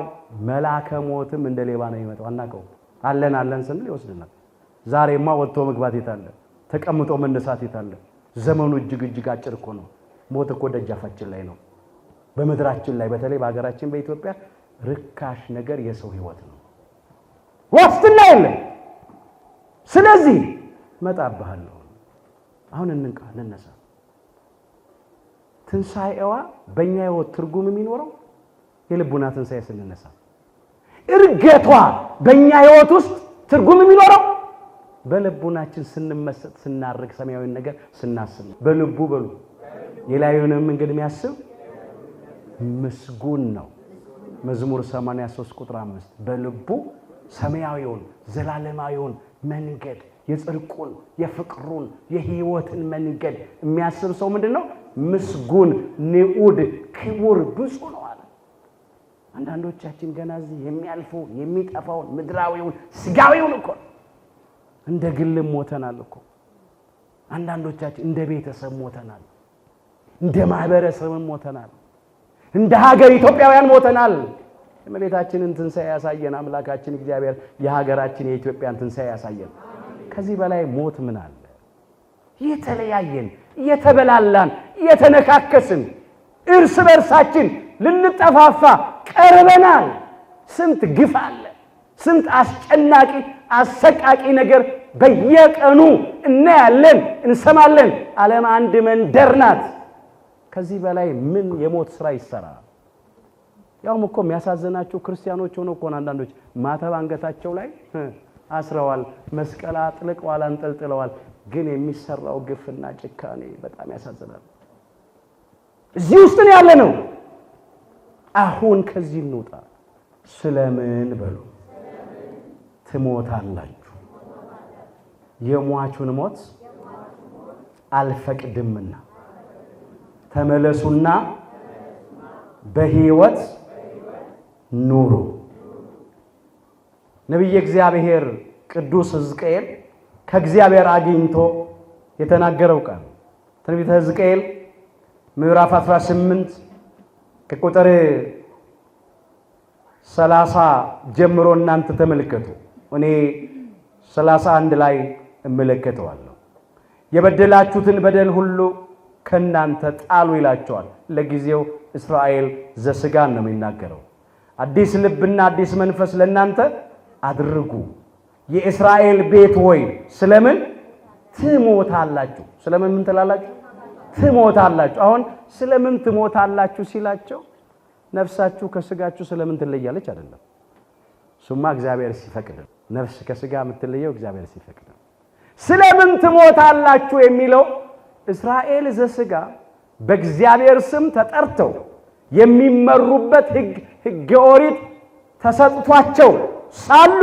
መልአከ ሞትም እንደ ሌባ ነው የሚመጣው። አናውቀው አለን ስንል ይወስድናል። ዛሬማ ወጥቶ መግባት የታለ? ተቀምጦ መነሳት የታለ? ዘመኑ እጅግ አጭር እኮ ነው። ሞት እኮ ደጃፋችን ላይ ነው። በመድራችን ላይ በተለይ በሀገራችን በኢትዮጵያ ርካሽ ነገር የሰው ህይወት ነው። ዋስትና የለም። ስለዚህ መጣብሃለሁ። አሁን እንነሳ። ትንሣኤዋ በእኛ ህይወት ትርጉም የሚኖረው የልቡና ትንሣኤ ስንነሳ፣ እርገቷ በእኛ ህይወት ውስጥ ትርጉም የሚኖረው በልቡናችን ስንመሰጥ ስናርግ ሰማያዊ ነገር ስናስብ። በልቡ በሉ የላዩንም መንገድ የሚያስብ ምስጉን ነው። መዝሙር 83 ቁጥር 5 በልቡ ሰማያዊውን ዘላለማዊውን መንገድ የጽድቁን የፍቅሩን የህይወትን መንገድ የሚያስብ ሰው ምንድነው? ምስጉን ንዑድ ክቡር ብፁዕ ነው አለ። አንዳንዶቻችን ገና እዚህ የሚያልፉ የሚጠፋውን ምድራዊውን ስጋዊውን እኮ እንደ ግልም ሞተናል እኮ። አንዳንዶቻችን እንደ ቤተሰብ ሞተናል፣ እንደ ማህበረሰብም ሞተናል፣ እንደ ሀገር ኢትዮጵያውያን ሞተናል። የእመቤታችንን ትንሣኤ ያሳየን አምላካችን እግዚአብሔር የሀገራችን የኢትዮጵያን ትንሣኤ ያሳየን። ከዚህ በላይ ሞት ምን አለ? የተለያየን የተበላላን የተነካከስን እርስ በርሳችን ልንጠፋፋ ቀርበናል። ስንት ግፍ አለ፣ ስንት አስጨናቂ አሰቃቂ ነገር በየቀኑ እናያለን እንሰማለን። ዓለም አንድ መንደር ናት። ከዚህ በላይ ምን የሞት ስራ ይሰራ? ያውም እኮ የሚያሳዝናቸው ክርስቲያኖች ሆነው እኮ አንዳንዶች ማተብ አንገታቸው ላይ አስረዋል፣ መስቀል አጥልቀዋል፣ አንጠልጥለዋል። ግን የሚሰራው ግፍና ጭካኔ በጣም ያሳዝናል። እዚህ ውስጥ ነው ያለነው። አሁን ከዚህ እንውጣ። ስለምን በሉ ትሞታላችሁ? የሟቹን ሞት አልፈቅድምና ተመለሱና በሕይወት ኑሩ። ነቢየ እግዚአብሔር ቅዱስ ሕዝቅኤል ከእግዚአብሔር አግኝቶ የተናገረው ቃል ትንቢተ ሕዝቅኤል ምዕራፍ 18 ከቁጥር 30 ጀምሮ እናንተ ተመልከቱ። እኔ 31 ላይ እመለከተዋለሁ። የበደላችሁትን በደል ሁሉ ከናንተ ጣሉ ይላቸዋል። ለጊዜው እስራኤል ዘስጋን ነው የሚናገረው። አዲስ ልብና አዲስ መንፈስ ለናንተ አድርጉ። የእስራኤል ቤት ሆይ ስለምን ትሞታላችሁ? ስለምን ምን ትላላችሁ? ትሞታላችሁ። አሁን ስለምን ትሞታላችሁ ሲላቸው ነፍሳችሁ ከስጋችሁ ስለምን ትለያለች አይደለም። ሱማ እግዚአብሔር ሲፈቅድ ነፍስ ከስጋ የምትለየው እግዚአብሔር ሲፈቅድ። ስለምን ትሞታላችሁ የሚለው እስራኤል ዘስጋ በእግዚአብሔር ስም ተጠርተው የሚመሩበት ሕገ ኦሪት ተሰጥቷቸው ሳሉ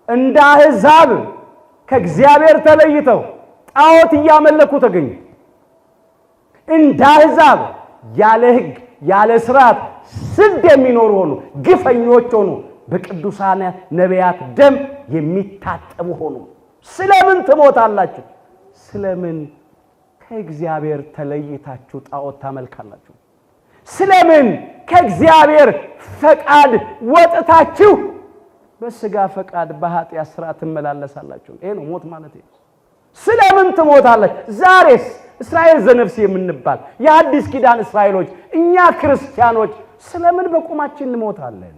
እንደ አሕዛብ ከእግዚአብሔር ተለይተው ጣዖት እያመለኩ ተገኙ። እንደ አሕዛብ ያለ ሕግ ያለ ሥርዓት ስድ የሚኖሩ ሆኑ። ግፈኞች ሆኑ። በቅዱሳን ነቢያት ደም የሚታጠቡ ሆኑ። ስለምን ትሞታላችሁ? ስለምን ከእግዚአብሔር ተለይታችሁ ጣዖት ታመልካላችሁ? ስለምን ከእግዚአብሔር ፈቃድ ወጥታችሁ በስጋ ፈቃድ በኃጢአት ሥራ ትመላለሳላችሁ? ይሄ ነው ሞት ማለት ነው። ስለምን ትሞታላችሁ? ዛሬስ እስራኤል ዘነፍስ የምንባል የአዲስ ኪዳን እስራኤሎች እኛ ክርስቲያኖች ስለምን በቁማችን እንሞታለን?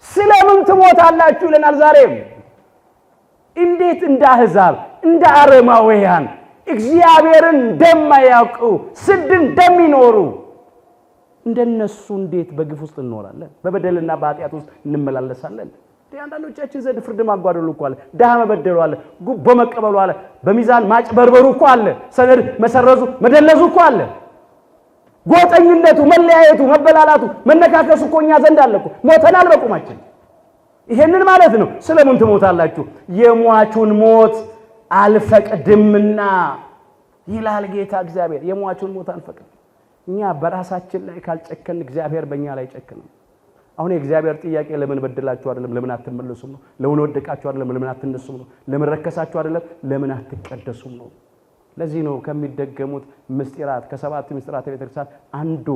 ስለምን ትሞታላችሁ ይለናል ዛሬም። እንዴት እንደ አሕዛብ እንደ አረማውያን እግዚአብሔርን እንደማያውቁ ስድ እንደሚኖሩ እንደነሱ እንዴት በግፍ ውስጥ እንኖራለን? በበደልና በኃጢአት ውስጥ እንመላለሳለን። አንዳንዶቻችን ዘንድ ፍርድ ማጓደሉ እኮ አለ፣ ድሃ መበደሉ አለ፣ ጉቦ መቀበሉ አለ፣ በሚዛን ማጭበርበሩ እኮ አለ፣ ሰነድ መሰረዙ መደለዙ እኮ አለ። ጎጠኝነቱ፣ መለያየቱ፣ መበላላቱ፣ መነካከሱ እኮ እኛ ዘንድ አለ እኮ። ሞተናል በቁማችን። ይሄንን ማለት ነው ስለምን ትሞታላችሁ? የሟቹን ሞት አልፈቅድምና ይላል ጌታ እግዚአብሔር። የሟቹን ሞት አልፈቅድም። እኛ በራሳችን ላይ ካልጨከን እግዚአብሔር በእኛ ላይ ጨክነው። አሁን የእግዚአብሔር ጥያቄ ለምን በደላችሁ አይደለም፣ ለምን አትመለሱም ነው። ለምን ወደቃችሁ አይደለም፣ ለምን አትነሱም ነው። ለምን ረከሳችሁ አይደለም፣ ለምን አትቀደሱም ነው። ለዚህ ነው ከሚደገሙት ምስጢራት ከሰባት ምስጢራት ቤተክርስቲያን አንዱ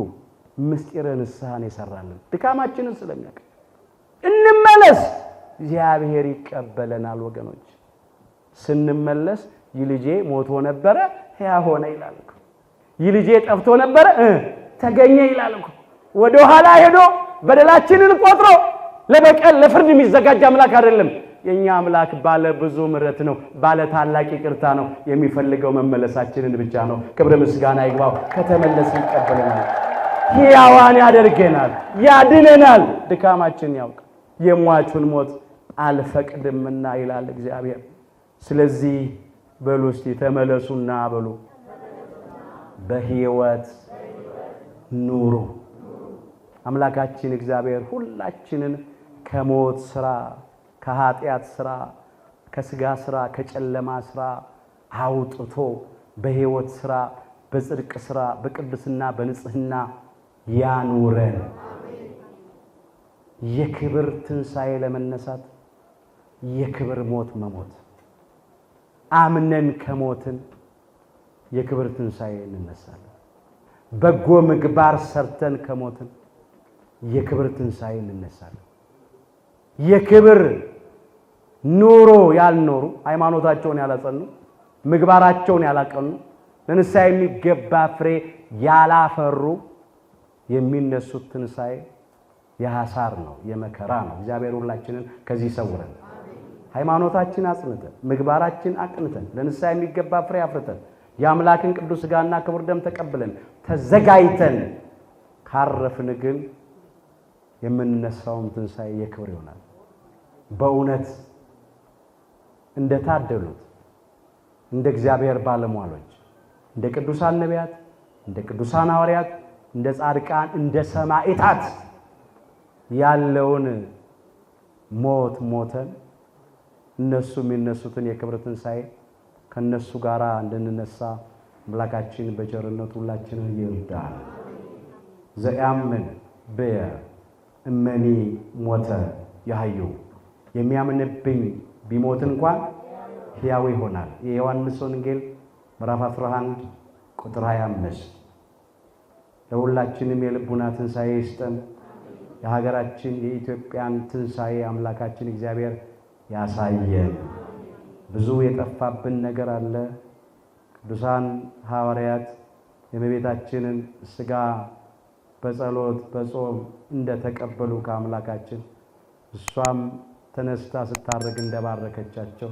ምስጢረ ንስሐን የሰራልን ድካማችንን ስለሚያውቅ እንመለስ። እግዚአብሔር ይቀበለናል ወገኖች። ስንመለስ ይልጄ ሞቶ ነበረ ሕያው ሆነ ይላል እኮ። ይልጄ ጠፍቶ ነበረ ተገኘ ይላል እኮ። ወደ ኋላ ሄዶ በደላችንን ቆጥሮ ለበቀል ለፍርድ የሚዘጋጅ አምላክ አይደለም። የኛ አምላክ ባለ ብዙ ምሕረት ነው፣ ባለ ታላቅ ይቅርታ ነው። የሚፈልገው መመለሳችንን ብቻ ነው። ክብር ምስጋና ይግባው። ከተመለስን ይቀበለናል፣ ሕያዋን ያደርገናል፣ ያድነናል። ድካማችን ያውቅ የሟቹን ሞት አልፈቅድምና ይላል እግዚአብሔር። ስለዚህ በሉ እስቲ ተመለሱና በሉ በሕይወት ኑሩ። አምላካችን እግዚአብሔር ሁላችንን ከሞት ስራ፣ ከኃጢአት ስራ፣ ከስጋ ስራ፣ ከጨለማ ስራ አውጥቶ በሕይወት ስራ፣ በጽድቅ ስራ፣ በቅድስና በንጽህና ያኑረን። የክብር ትንሣኤ ለመነሳት የክብር ሞት መሞት አምነን ከሞትን የክብር ትንሣኤ እንነሳለን። በጎ ምግባር ሰርተን ከሞትን የክብር ትንሣኤ እንነሳለን። የክብር ኑሮ ያልኖሩ ሃይማኖታቸውን ያላጸኑ ምግባራቸውን ያላቀኑ ለንስሐ የሚገባ ፍሬ ያላፈሩ የሚነሱት ትንሣኤ የሐሳር ነው፣ የመከራ ነው። እግዚአብሔር ሁላችንን ከዚህ ይሰውረን። ሃይማኖታችን አጽንተን ምግባራችን አቅንተን ለንስሐ የሚገባ ፍሬ አፍርተን የአምላክን ቅዱስ ሥጋና ክቡር ደም ተቀብለን ተዘጋጅተን ካረፍን ግን የምንነሳውም ትንሣኤ የክብር ይሆናል። በእውነት እንደታደሉት እንደ እግዚአብሔር ባለሟሎች እንደ ቅዱሳን ነቢያት፣ እንደ ቅዱሳን ሐዋርያት፣ እንደ ጻድቃን፣ እንደ ሰማዕታት ያለውን ሞት ሞተን እነሱ የሚነሱትን የክብር ትንሣኤ ከነሱ ጋር እንድንነሳ አምላካችን በቸርነቱ ሁላችንን ይርዳል። ዘያምን በየ እመኒ ሞተ ያህዩ የሚያምንብኝ ቢሞት እንኳን ሕያው ይሆናል። የዮሐንስ ወንጌል ምዕራፍ 11 ቁጥር 25። ለሁላችንም የልቡና ትንሣኤ ይስጠን። የሀገራችን የኢትዮጵያን ትንሣኤ አምላካችን እግዚአብሔር ያሳየን። ብዙ የጠፋብን ነገር አለ። ቅዱሳን ሐዋርያት የእመቤታችንን ሥጋ በጸሎት በጾም እንደተቀበሉ ከአምላካችን እሷም ተነስታ ስታርግ እንደባረከቻቸው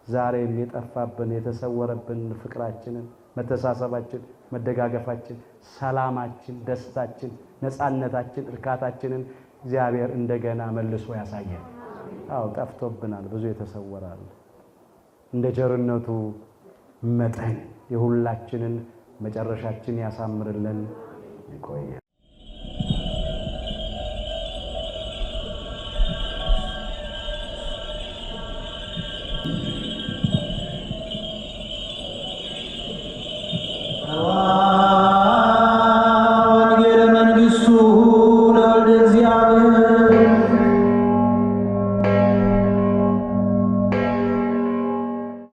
ዛሬም የጠፋብን የተሰወረብን ፍቅራችንን፣ መተሳሰባችን፣ መደጋገፋችን፣ ሰላማችን፣ ደስታችን፣ ነፃነታችን፣ እርካታችንን እግዚአብሔር እንደገና መልሶ ያሳየን። አዎ ጠፍቶብናል፣ ብዙ የተሰወራል። እንደ ቸርነቱ መጠን የሁላችንን መጨረሻችን ያሳምርልን። ይቆየ